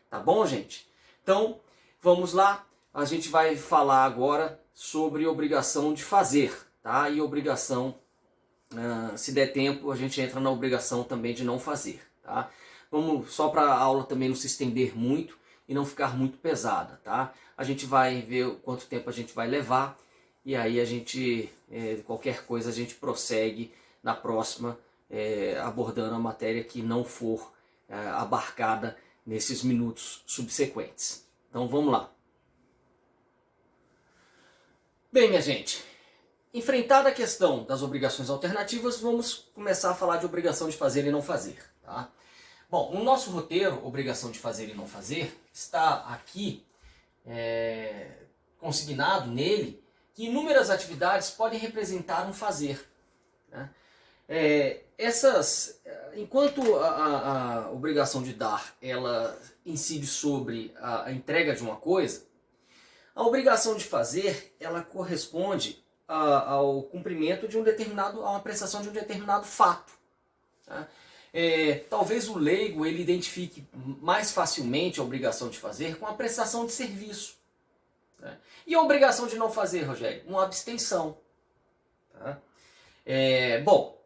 Tá bom, gente? Então, vamos lá. A gente vai falar agora sobre obrigação de fazer, tá? E obrigação, se der tempo, a gente entra na obrigação também de não fazer, tá? Vamos, só para a aula também não se estender muito e não ficar muito pesada, tá? A gente vai ver quanto tempo a gente vai levar e aí a gente, qualquer coisa, a gente prossegue na próxima, abordando a matéria que não for abarcada nesses minutos subsequentes. Então vamos lá. Bem, minha gente, enfrentada a questão das obrigações alternativas, vamos começar a falar de obrigação de fazer e não fazer, tá? Bom, no nosso roteiro, obrigação de fazer e não fazer, está aqui consignado nele que inúmeras atividades podem representar um fazer, né? Enquanto a obrigação de dar ela incide sobre a entrega de uma coisa, a obrigação de fazer ela corresponde ao cumprimento de a uma prestação de um determinado fato, tá? Talvez o leigo ele identifique mais facilmente a obrigação de fazer com a prestação de serviço, né? E a obrigação de não fazer, Rogério? Uma abstenção, tá? Bom,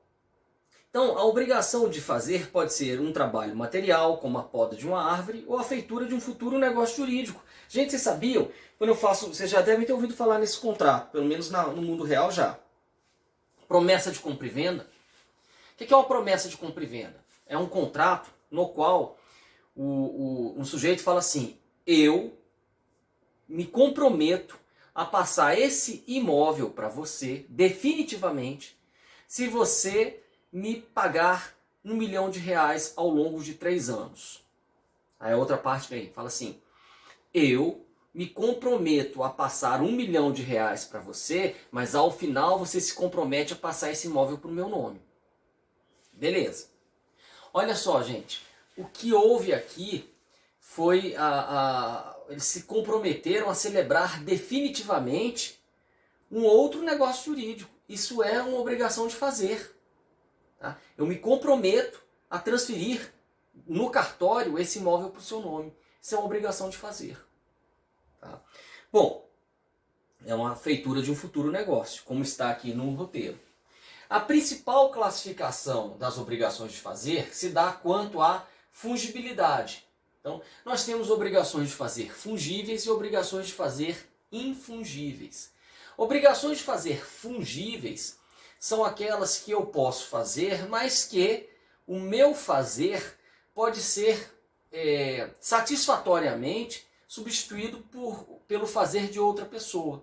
então a obrigação de fazer pode ser um trabalho material, como a poda de uma árvore, ou a feitura de um futuro negócio jurídico. Gente, vocês sabiam? Quando eu faço, vocês já devem ter ouvido falar nesse contrato, pelo menos no mundo real já. Promessa de compra e venda. O que é uma promessa de compra e venda? É um contrato no qual um sujeito fala assim: eu me comprometo a passar esse imóvel para você definitivamente se você me pagar R$1 milhão ao longo de 3 anos. Aí a outra parte vem, fala assim: eu me comprometo a passar R$1 milhão para você, mas ao final você se compromete a passar esse imóvel para o meu nome. Beleza. Olha só, gente, o que houve aqui foi eles se comprometeram a celebrar definitivamente um outro negócio jurídico. Isso é uma obrigação de fazer, tá? Eu me comprometo a transferir no cartório esse imóvel para o seu nome. Isso é uma obrigação de fazer, tá? Bom, é uma feitura de um futuro negócio, como está aqui no roteiro. A principal classificação das obrigações de fazer se dá quanto à fungibilidade. Então, nós temos obrigações de fazer fungíveis e obrigações de fazer infungíveis. Obrigações de fazer fungíveis são aquelas que eu posso fazer, mas que o meu fazer pode ser satisfatoriamente substituído pelo fazer de outra pessoa.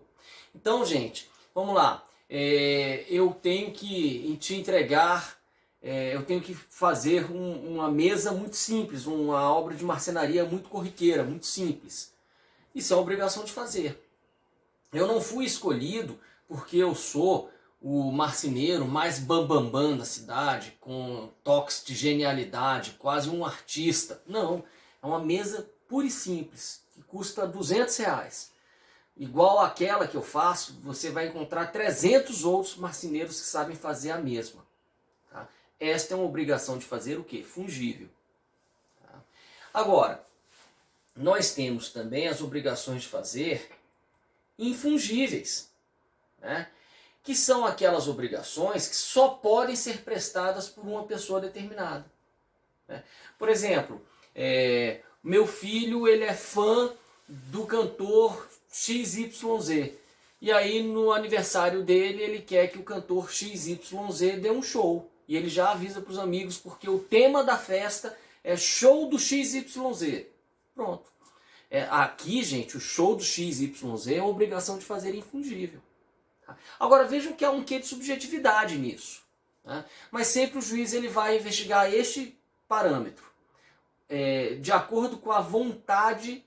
Então, gente, vamos lá. Eu tenho que te entregar, eu tenho que fazer uma mesa muito simples, uma obra de marcenaria muito corriqueira, muito simples. Isso é uma obrigação de fazer. Eu não fui escolhido porque eu sou o marceneiro mais bambambam da cidade, com toques de genialidade, quase um artista. Não, é uma mesa pura e simples, que custa R$ 200. Igual àquela que eu faço, você vai encontrar 300 outros marceneiros que sabem fazer a mesma. Tá? Esta é uma obrigação de fazer o quê? Fungível. Tá? Agora, nós temos também as obrigações de fazer infungíveis, né? Que são aquelas obrigações que só podem ser prestadas por uma pessoa determinada. Né? Por exemplo, meu filho ele é fã do cantor XYZ. E aí no aniversário dele ele quer que o cantor XYZ dê um show. E ele já avisa para os amigos porque o tema da festa é show do XYZ. Pronto. Aqui, gente, o show do XYZ é uma obrigação de fazer infungível. Tá? Agora vejam que há um quê de subjetividade nisso. Tá? Mas sempre o juiz ele vai investigar este parâmetro. De acordo com a vontade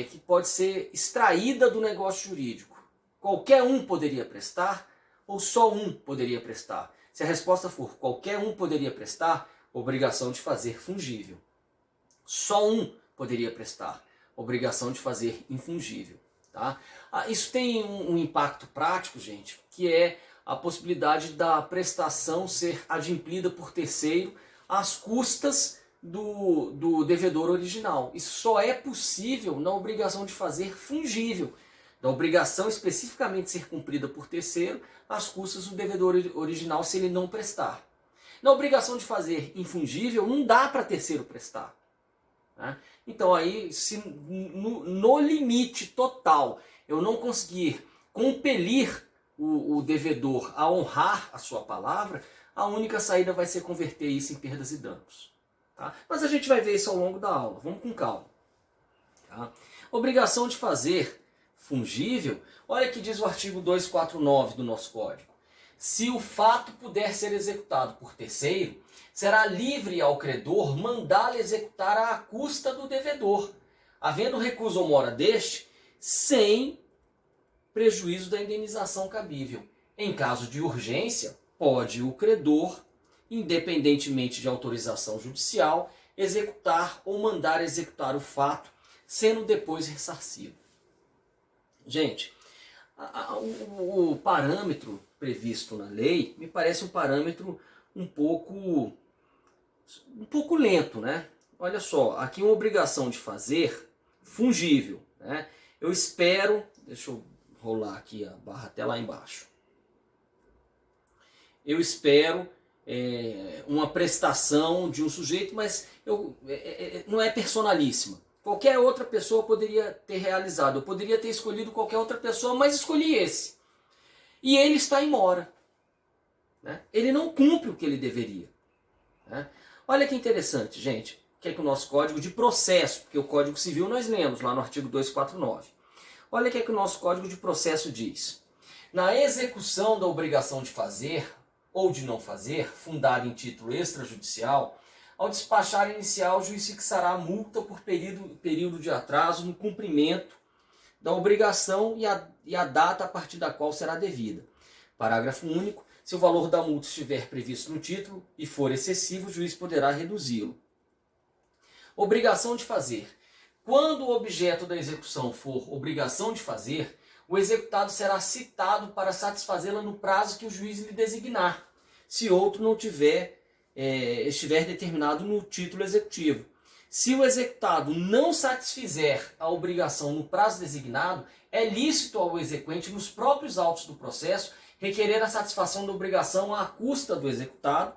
que pode ser extraída do negócio jurídico. Qualquer um poderia prestar ou só um poderia prestar? Se a resposta for qualquer um poderia prestar, obrigação de fazer fungível. Só um poderia prestar, obrigação de fazer infungível. Tá? Isso tem um impacto prático, gente, que é a possibilidade da prestação ser adimplida por terceiro às custas do devedor original. Isso só é possível na obrigação de fazer fungível, da obrigação especificamente ser cumprida por terceiro às custas do devedor original se ele não prestar. Na obrigação de fazer infungível não dá para terceiro prestar. Né? Então aí, se no limite total eu não conseguir compelir o devedor a honrar a sua palavra, a única saída vai ser converter isso em perdas e danos. Tá? Mas a gente vai ver isso ao longo da aula, vamos com calma. Tá? Obrigação de fazer fungível, olha que diz o artigo 249 do nosso Código. Se o fato puder ser executado por terceiro, será livre ao credor mandá-lo executar à custa do devedor, havendo recusa ou mora deste, sem prejuízo da indenização cabível. Em caso de urgência, pode o credor, independentemente de autorização judicial, executar ou mandar executar o fato, sendo depois ressarcido. Gente, o parâmetro previsto na lei me parece um parâmetro um pouco lento, né? Olha só, aqui uma obrigação de fazer fungível, né? Eu espero, deixa eu rolar aqui a barra até lá embaixo. Eu espero uma prestação de um sujeito, mas não é personalíssima. Qualquer outra pessoa poderia ter realizado. Eu poderia ter escolhido qualquer outra pessoa, mas escolhi esse. E ele está em mora. Né? Ele não cumpre o que ele deveria. Né? Olha que interessante, gente. O que é que o nosso Código de Processo, porque o Código Civil nós lemos lá no artigo 249. Olha o que é que o nosso Código de Processo diz. Na execução da obrigação de fazer ou de não fazer, fundada em título extrajudicial, ao despachar inicial, o juiz fixará a multa por período de atraso no cumprimento da obrigação e a data a partir da qual será devida. Parágrafo único. Se o valor da multa estiver previsto no título e for excessivo, o juiz poderá reduzi-lo. Obrigação de fazer. Quando o objeto da execução for obrigação de fazer, o executado será citado para satisfazê-la no prazo que o juiz lhe designar, se outro não estiver determinado no título executivo. Se o executado não satisfizer a obrigação no prazo designado, é lícito ao exequente, nos próprios autos do processo, requerer a satisfação da obrigação à custa do executado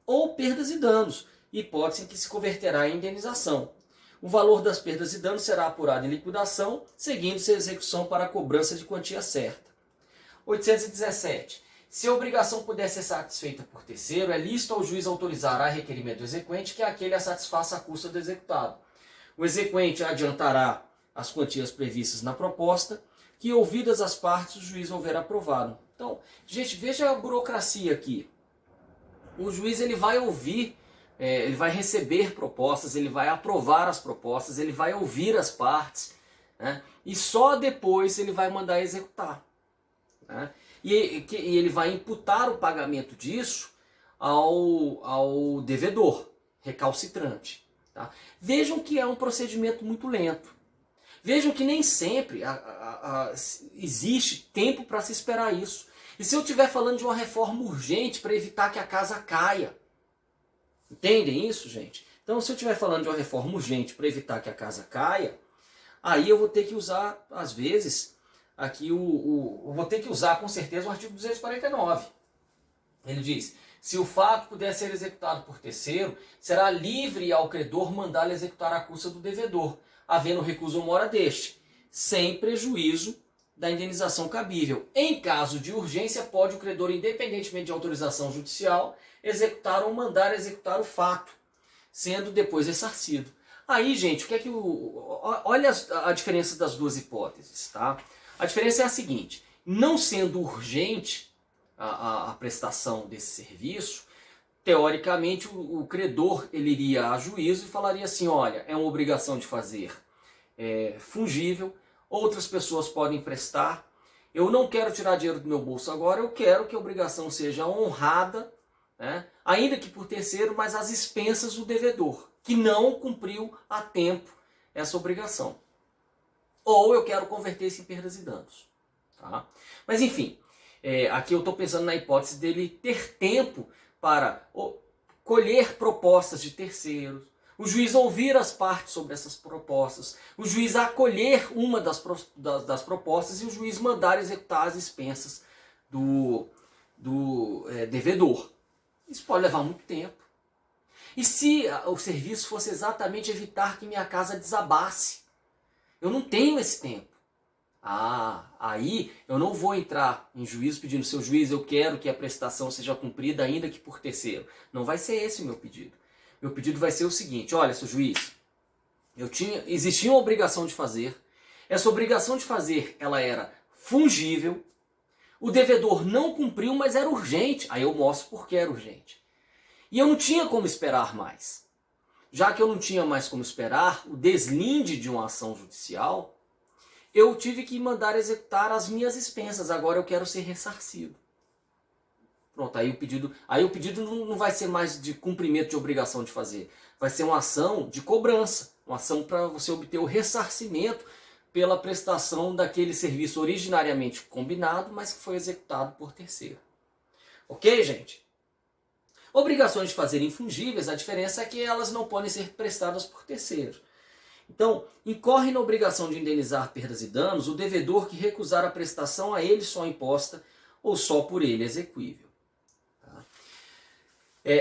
ou perdas e danos, hipótese em que se converterá em indenização. O valor das perdas e danos será apurado em liquidação, seguindo-se a execução para a cobrança de quantia certa. 817. Se a obrigação puder ser satisfeita por terceiro, é lícito ao juiz autorizar a requerimento do exequente que aquele a satisfaça a custa do executado. O exequente adiantará as quantias previstas na proposta, que, ouvidas as partes, o juiz houver aprovado. Então, gente, veja a burocracia aqui. O juiz ele vai ouvir, ele vai receber propostas, ele vai aprovar as propostas, ele vai ouvir as partes, né? E só depois ele vai mandar executar. Né? E ele vai imputar o pagamento disso ao devedor recalcitrante. Tá? Vejam que é um procedimento muito lento. Vejam que nem sempre existe tempo para se esperar isso. E se eu estiver falando de uma reforma urgente para evitar que a casa caia? Entendem isso, gente? Então, se eu estiver falando de uma reforma urgente para evitar que a casa caia, aí eu vou ter que usar, às vezes, aqui eu vou ter que usar com certeza o artigo 249. Ele diz: se o fato puder ser executado por terceiro, será livre ao credor mandá-lo executar à custa do devedor, havendo recuso ou mora deste, sem prejuízo da indenização cabível. Em caso de urgência, pode o credor, independentemente de autorização judicial, executar ou mandar executar o fato, sendo depois ressarcido. Aí, gente, o que é que olha a diferença das duas hipóteses, tá? A diferença é a seguinte: não sendo urgente a prestação desse serviço, teoricamente o credor ele iria a juízo e falaria assim: olha, é uma obrigação de fazer fungível, outras pessoas podem prestar, eu não quero tirar dinheiro do meu bolso agora, eu quero que a obrigação seja honrada, né, ainda que por terceiro, mas às expensas do devedor, que não cumpriu a tempo essa obrigação. Ou eu quero converter isso em perdas e danos. Tá? Mas enfim, aqui eu estou pensando na hipótese dele ter tempo para colher propostas de terceiros, o juiz ouvir as partes sobre essas propostas, o juiz acolher uma das propostas e o juiz mandar executar as expensas do devedor. Isso pode levar muito tempo. E se o serviço fosse exatamente evitar que minha casa desabasse? Eu não tenho esse tempo. Aí eu não vou entrar em juízo pedindo: seu juiz, eu quero que a prestação seja cumprida ainda que por terceiro. Não vai ser esse o meu pedido. Meu pedido vai ser o seguinte: olha, seu juiz, existia uma obrigação de fazer, essa obrigação de fazer ela era fungível, o devedor não cumpriu, mas era urgente. Aí eu mostro por que era urgente. E eu não tinha como esperar mais. Já que eu não tinha mais como esperar o deslinde de uma ação judicial, eu tive que mandar executar as minhas expensas. Agora eu quero ser ressarcido. Pronto, aí o pedido não vai ser mais de cumprimento de obrigação de fazer. Vai ser uma ação de cobrança. Uma ação para você obter o ressarcimento pela prestação daquele serviço originariamente combinado, mas que foi executado por terceiro. Ok, gente? Obrigações de fazer infungíveis, a diferença é que elas não podem ser prestadas por terceiros. Então, incorre na obrigação de indenizar perdas e danos o devedor que recusar a prestação a ele só imposta ou só por ele exequível. Tá?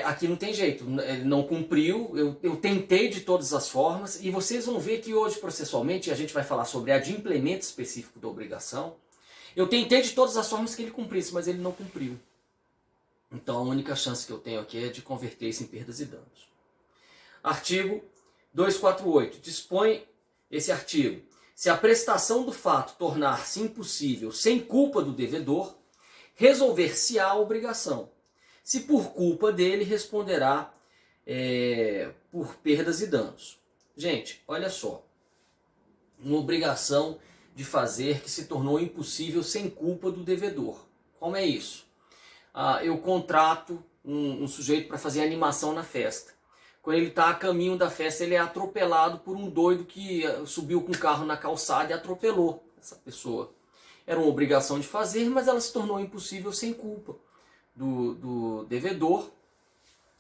Aqui não tem jeito, ele não cumpriu, eu tentei de todas as formas, e vocês vão ver que hoje processualmente a gente vai falar sobre adimplemento específico da obrigação. Eu tentei de todas as formas que ele cumprisse, mas ele não cumpriu. Então a única chance que eu tenho aqui é de converter isso em perdas e danos. Artigo 248. Dispõe esse artigo: se a prestação do fato tornar-se impossível sem culpa do devedor, resolver-se-á a obrigação. Se por culpa dele, responderá por perdas e danos. Gente, olha só. Uma obrigação de fazer que se tornou impossível sem culpa do devedor. Como é isso? Eu contrato um sujeito para fazer animação na festa. Quando ele está a caminho da festa, ele é atropelado por um doido que subiu com o carro na calçada e atropelou essa pessoa. Era uma obrigação de fazer, mas ela se tornou impossível sem culpa do devedor.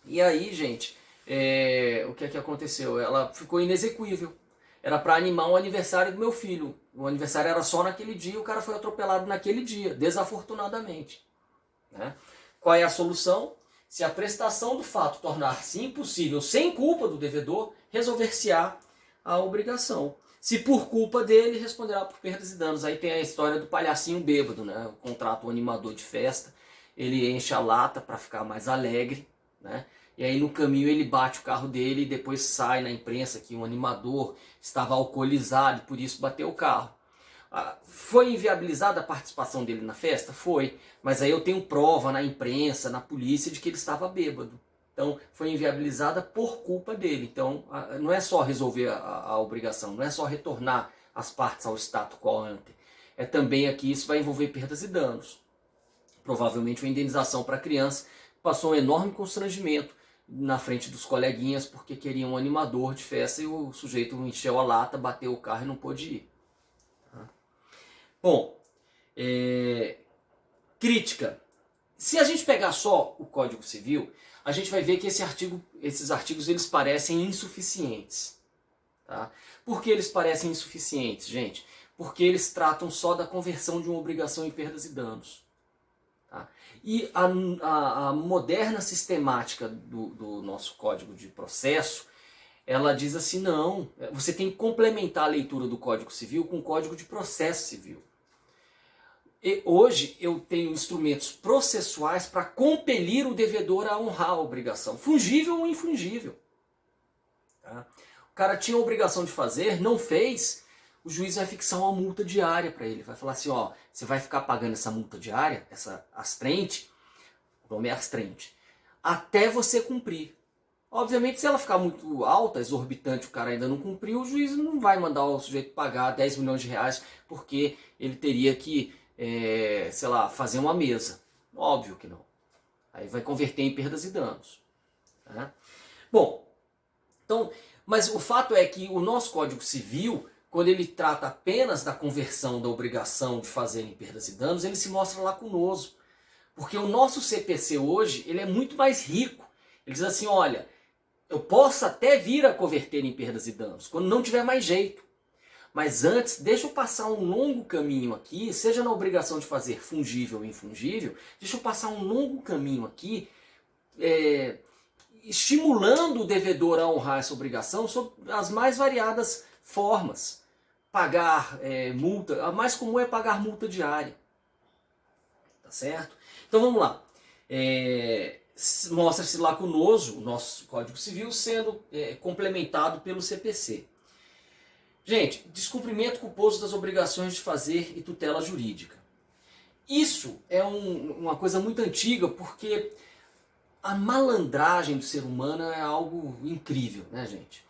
E aí, gente, o que é que aconteceu? Ela ficou inexequível. Era para animar o aniversário do meu filho. O aniversário era só naquele dia, o cara foi atropelado naquele dia, desafortunadamente. Né? Qual é a solução? Se a prestação do fato tornar-se impossível sem culpa do devedor, resolver-se-á a obrigação. Se por culpa dele, responderá por perdas e danos. Aí tem a história do palhacinho bêbado, né? O contrato um animador de festa, ele enche a lata para ficar mais alegre, né? E aí no caminho ele bate o carro dele e depois sai na imprensa que o animador estava alcoolizado e por isso bateu o carro. Foi inviabilizada a participação dele na festa? Foi. Mas aí eu tenho prova na imprensa, na polícia, de que ele estava bêbado. Então foi inviabilizada por culpa dele. Então não é só resolver a obrigação, não é só retornar as partes ao status quo ante. É também aqui, isso vai envolver perdas e danos. Provavelmente uma indenização para a criança passou um enorme constrangimento na frente dos coleguinhas porque queriam um animador de festa e o sujeito encheu a lata, bateu o carro e não pôde ir. Bom, crítica. Se a gente pegar só o Código Civil, a gente vai ver que esses artigos eles parecem insuficientes. Tá? Por que eles parecem insuficientes, gente? Porque eles tratam só da conversão de uma obrigação em perdas e danos. Tá? E a moderna sistemática do nosso Código de Processo, ela diz assim, não, você tem que complementar a leitura do Código Civil com o Código de Processo Civil. E hoje eu tenho instrumentos processuais para compelir o devedor a honrar a obrigação, fungível ou infungível. Tá? O cara tinha a obrigação de fazer, não fez, o juiz vai fixar uma multa diária para ele. Vai falar assim, ó, você vai ficar pagando essa multa diária, essa astrente, o nome é astrente, até você cumprir. Obviamente, se ela ficar muito alta, exorbitante, o cara ainda não cumpriu, o juiz não vai mandar o sujeito pagar 10 milhões de reais porque ele teria que, sei lá, fazer uma mesa. Óbvio que não. Aí vai converter em perdas e danos. Tá? Bom, então, mas o fato é que o nosso Código Civil, quando ele trata apenas da conversão da obrigação de fazer em perdas e danos, ele se mostra lacunoso. Porque o nosso CPC hoje, ele é muito mais rico. Ele diz assim, olha, eu posso até vir a converter em perdas e danos, quando não tiver mais jeito. Mas antes, deixa eu passar um longo caminho aqui, seja na obrigação de fazer fungível ou infungível, deixa eu passar um longo caminho aqui, estimulando o devedor a honrar essa obrigação sob as mais variadas formas. Pagar multa, a mais comum é pagar multa diária. Tá certo? Então vamos lá. Mostra-se lacunoso o nosso Código Civil sendo complementado pelo CPC. Gente, descumprimento culposo das obrigações de fazer e tutela jurídica. Isso é uma coisa muito antiga porque a malandragem do ser humano é algo incrível, né, gente?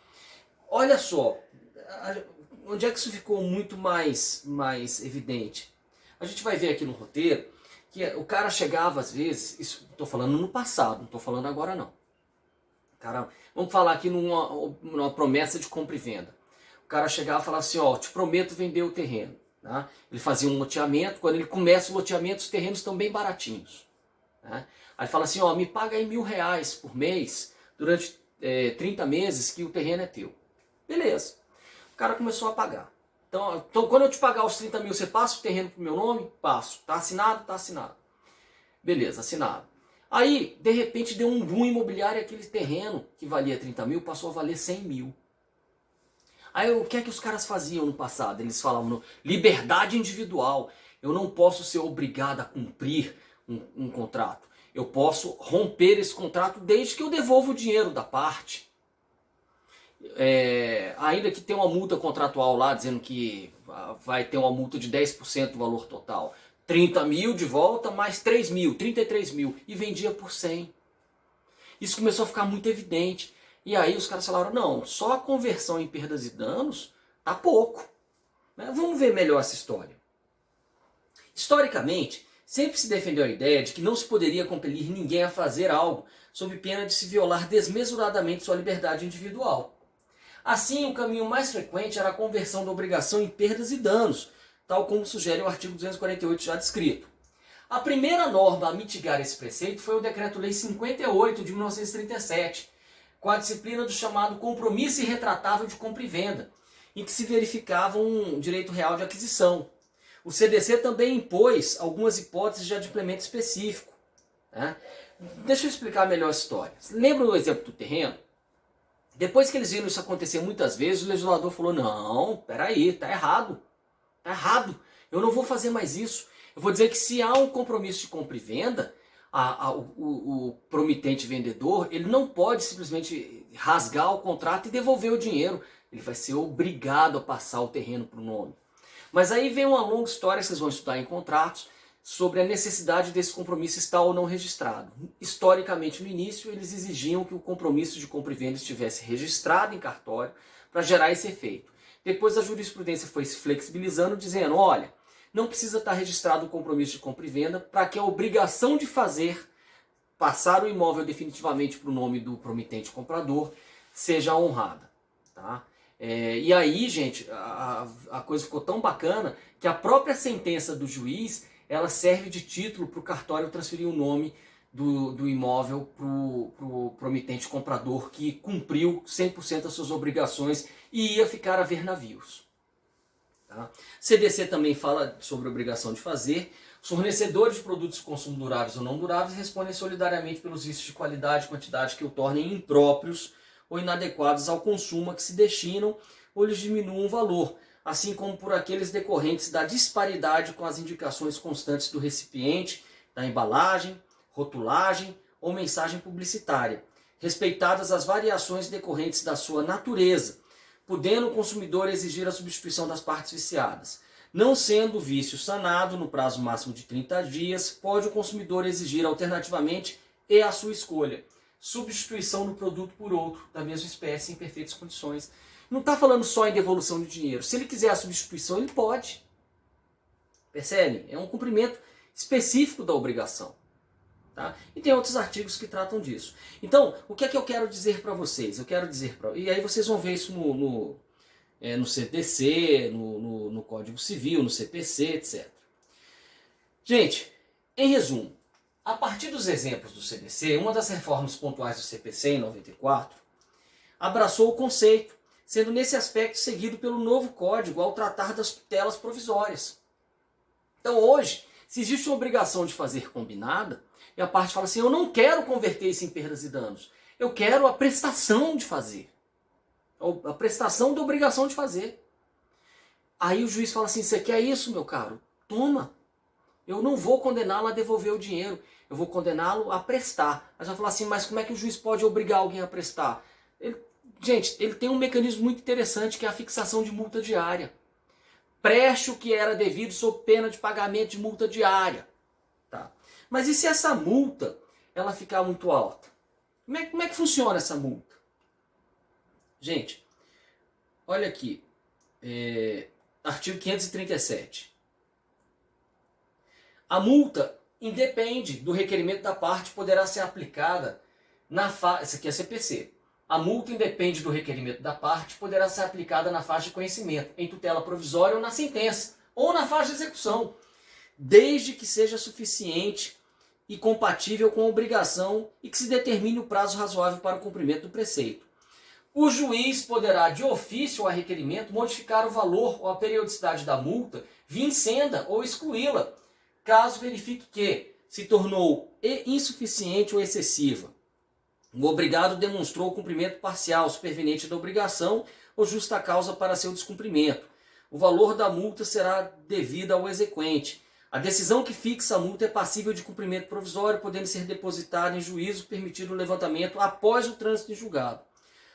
Olha só, onde é que isso ficou muito mais evidente? A gente vai ver aqui no roteiro que o cara chegava às vezes, isso estou falando no passado, não estou falando agora não. Cara, vamos falar aqui numa promessa de compra e venda. O cara chegava e falava assim, ó, te prometo vender o terreno. Tá? Ele fazia um loteamento, quando ele começa o loteamento os terrenos estão bem baratinhos. Tá? Aí fala assim, ó, me paga aí R$1.000 por mês durante 30 meses que o terreno é teu. Beleza. O cara começou a pagar. Então quando eu te pagar os 30 mil, você passa o terreno pro meu nome? Passo. Tá assinado? Tá assinado. Beleza, assinado. Aí, de repente, deu um boom imobiliário e aquele terreno que valia 30 mil passou a valer 100 mil. Aí o que é que os caras faziam no passado? Eles falavam, liberdade individual. Eu não posso ser obrigado a cumprir um contrato. Eu posso romper esse contrato desde que eu devolva o dinheiro da parte. Ainda que tenha uma multa contratual lá, dizendo que vai ter uma multa de 10% do valor total. 30 mil de volta, mais 3 mil, 33 mil. E vendia por 100. Isso começou a ficar muito evidente. E aí os caras falaram, não, só a conversão em perdas e danos tá pouco. Vamos ver melhor essa história. Historicamente, sempre se defendeu a ideia de que não se poderia compelir ninguém a fazer algo sob pena de se violar desmesuradamente sua liberdade individual. Assim, o caminho mais frequente era a conversão da obrigação em perdas e danos, tal como sugere o artigo 248 já descrito. A primeira norma a mitigar esse preceito foi o Decreto-Lei 58 de 1937, com a disciplina do chamado compromisso irretratável de compra e venda, em que se verificava um direito real de aquisição. O CDC também impôs algumas hipóteses de adimplemento específico. Né? Deixa eu explicar melhor a história. Lembra o exemplo do terreno? Depois que eles viram isso acontecer muitas vezes, o legislador falou, não, peraí, tá errado. Tá errado. Eu não vou fazer mais isso. Eu vou dizer que se há um compromisso de compra e venda, o promitente vendedor, ele não pode simplesmente rasgar o contrato e devolver o dinheiro. Ele vai ser obrigado a passar o terreno para o nome. Mas aí vem uma longa história que vocês vão estudar em contratos sobre a necessidade desse compromisso estar ou não registrado. Historicamente, no início, eles exigiam que o compromisso de compra e venda estivesse registrado em cartório para gerar esse efeito. Depois a jurisprudência foi se flexibilizando, dizendo, olha, não precisa estar registrado o compromisso de compra e venda para que a obrigação de passar o imóvel definitivamente para o nome do promitente comprador, seja honrada. Tá? E aí, gente, a coisa ficou tão bacana que a própria sentença do juiz, ela serve de título para o cartório transferir o nome do imóvel para o promitente comprador que cumpriu 100% das suas obrigações e ia ficar a ver navios. Tá? CDC também fala sobre a obrigação de fazer. Os fornecedores de produtos de consumo duráveis ou não duráveis respondem solidariamente pelos vícios de qualidade e quantidade que o tornem impróprios ou inadequados ao consumo a que se destinam ou lhes diminuam o valor, assim como por aqueles decorrentes da disparidade com as indicações constantes do recipiente, da embalagem, rotulagem ou mensagem publicitária, respeitadas as variações decorrentes da sua natureza, podendo o consumidor exigir a substituição das partes viciadas. Não sendo o vício sanado no prazo máximo de 30 dias, pode o consumidor exigir alternativamente e a sua escolha, substituição do produto por outro da mesma espécie em perfeitas condições. Não está falando só em devolução de dinheiro. Se ele quiser a substituição, ele pode. Percebe? É um cumprimento específico da obrigação. Tá? E tem outros artigos que tratam disso. Então, o que é que eu quero dizer para vocês? E aí vocês vão ver isso no CDC, no Código Civil, no CPC, etc. Gente, em resumo, a partir dos exemplos do CDC, uma das reformas pontuais do CPC, em 94, abraçou o conceito, sendo nesse aspecto seguido pelo novo Código ao tratar das tutelas provisórias. Então hoje, se existe uma obrigação de fazer combinada, e a parte fala assim, eu não quero converter isso em perdas e danos, eu quero a prestação de fazer. A prestação da obrigação de fazer. Aí o juiz fala assim, você quer isso, meu caro? Toma. Eu não vou condená-lo a devolver o dinheiro, eu vou condená-lo a prestar. Aí vai falar assim, mas como é que o juiz pode obrigar alguém a prestar? Gente, ele tem um mecanismo muito interessante que é a fixação de multa diária. Preste o que era devido sob pena de pagamento de multa diária. Tá? Mas e se essa multa ela ficar muito alta? Como é que funciona essa multa? Gente, olha aqui, artigo 537. A multa independe do requerimento da parte, poderá ser aplicada na fase... Isso aqui é CPC. A multa independe do requerimento da parte, poderá ser aplicada na fase de conhecimento, em tutela provisória ou na sentença, ou na fase de execução, desde que seja suficiente e compatível com a obrigação e que se determine o prazo razoável para o cumprimento do preceito. O juiz poderá, de ofício ou a requerimento, modificar o valor ou a periodicidade da multa, vincenda ou excluí-la, caso verifique que se tornou insuficiente ou excessiva. O obrigado demonstrou o cumprimento parcial, superveniente da obrigação ou justa causa para seu descumprimento. O valor da multa será devido ao exequente. A decisão que fixa a multa é passível de cumprimento provisório, podendo ser depositada em juízo, permitido o levantamento após o trânsito em julgado.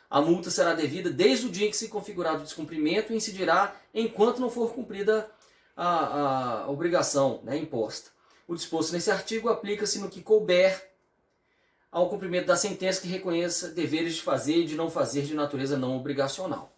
A multa será devida desde o dia em que se configurar o descumprimento e incidirá enquanto não for cumprida a obrigação imposta. O disposto nesse artigo aplica-se no que couber ao cumprimento da sentença que reconheça deveres de fazer e de não fazer de natureza não obrigacional.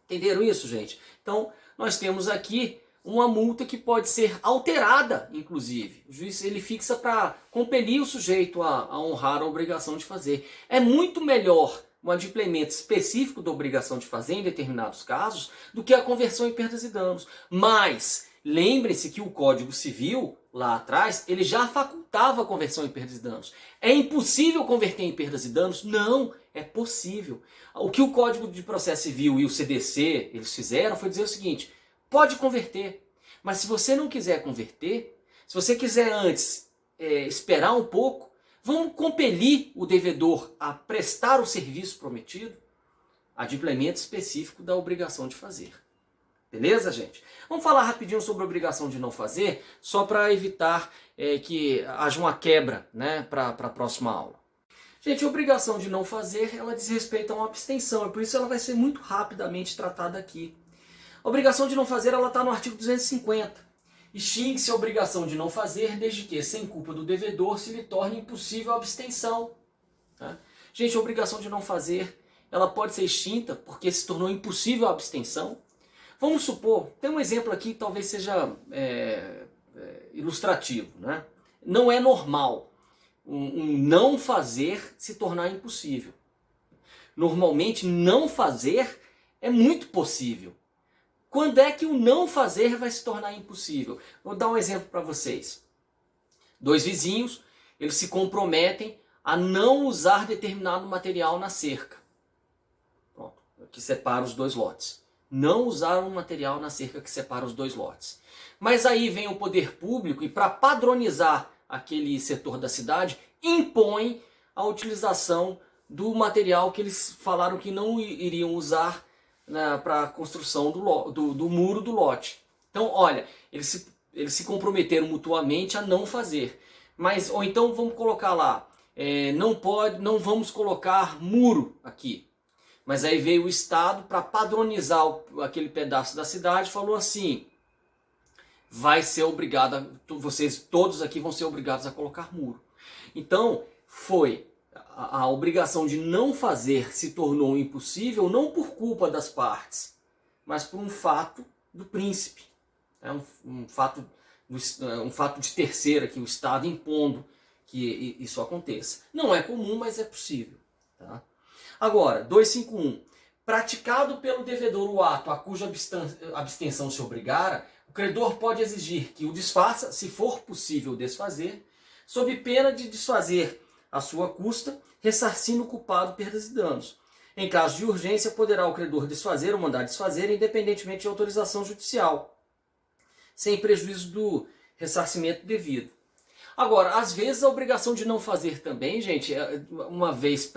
Entenderam isso, gente? Então, nós temos aqui uma multa que pode ser alterada, inclusive. O juiz ele fixa para compelir o sujeito a honrar a obrigação de fazer. É muito melhor um adimplemento específico da obrigação de fazer em determinados casos do que a conversão em perdas e danos. Mas lembre-se que o Código Civil, lá atrás, ele já facultava a conversão em perdas e danos. É impossível converter em perdas e danos? Não, é possível. O que o Código de Processo Civil e o CDC eles fizeram foi dizer o seguinte, pode converter, mas se você não quiser converter, se você quiser antes esperar um pouco, vamos compelir o devedor a prestar o serviço prometido, adimplemento específico da obrigação de fazer. Beleza, gente? Vamos falar rapidinho sobre a obrigação de não fazer, só para evitar que haja uma quebra para a próxima aula. Gente, a obrigação de não fazer, ela diz respeito a uma abstenção, e por isso ela vai ser muito rapidamente tratada aqui. A obrigação de não fazer, ela está no artigo 250. Extingue-se a obrigação de não fazer, desde que, sem culpa do devedor, se lhe torne impossível a abstenção. Tá? Gente, a obrigação de não fazer, ela pode ser extinta porque se tornou impossível a abstenção. Vamos supor, tem um exemplo aqui que talvez seja ilustrativo. Né? Não é normal um não fazer se tornar impossível. Normalmente, não fazer É muito possível. Quando é que o não fazer vai se tornar impossível? Vou dar um exemplo para vocês. 2 vizinhos, eles se comprometem a não usar determinado material na cerca. Pronto, que separa os 2 lotes. Não usar um material na cerca que separa os 2 lotes. Mas aí vem o poder público e, para padronizar aquele setor da cidade, impõe a utilização do material que eles falaram que não iriam usar, né, para a construção do muro do lote. Então, olha, eles se comprometeram mutuamente a não fazer. Mas, ou então vamos colocar lá, não vamos colocar muro aqui. Mas aí veio o Estado para padronizar aquele pedaço da cidade e falou assim: vai ser obrigado, vocês todos aqui vão ser obrigados a colocar muro. Então, a obrigação de não fazer se tornou impossível não por culpa das partes, mas por um fato do príncipe. É um fato de terceiro aqui, o Estado impondo que isso aconteça. Não é comum, mas é possível. Tá? Agora, 251. Praticado pelo devedor o ato a cuja abstenção se obrigara, o credor pode exigir que o desfaça, se for possível desfazer, sob pena de desfazer à sua custa, ressarcindo o culpado perdas e danos. Em caso de urgência, poderá o credor desfazer ou mandar desfazer, independentemente de autorização judicial, sem prejuízo do ressarcimento devido. Agora, às vezes a obrigação de não fazer também, gente, uma vez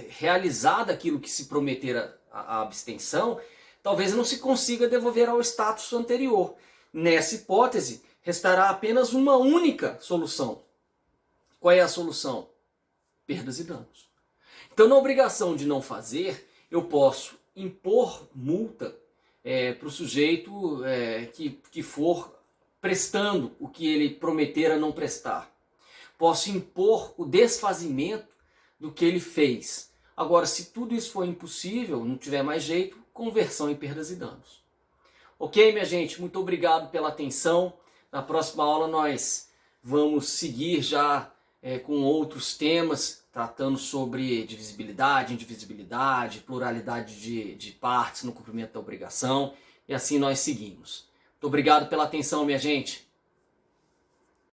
realizada aquilo que se prometer a abstenção, talvez não se consiga devolver ao status anterior. Nessa hipótese, restará apenas uma única solução. Qual é a solução? Perdas e danos. Então, na obrigação de não fazer, eu posso impor multa para o sujeito que for prestando o que ele prometera não prestar. Posso impor o desfazimento do que ele fez. Agora, se tudo isso for impossível, não tiver mais jeito, conversão em perdas e danos. Ok, minha gente? Muito obrigado pela atenção. Na próxima aula nós vamos seguir já com outros temas, tratando sobre divisibilidade, indivisibilidade, pluralidade de partes no cumprimento da obrigação. E assim nós seguimos. Muito obrigado pela atenção, minha gente.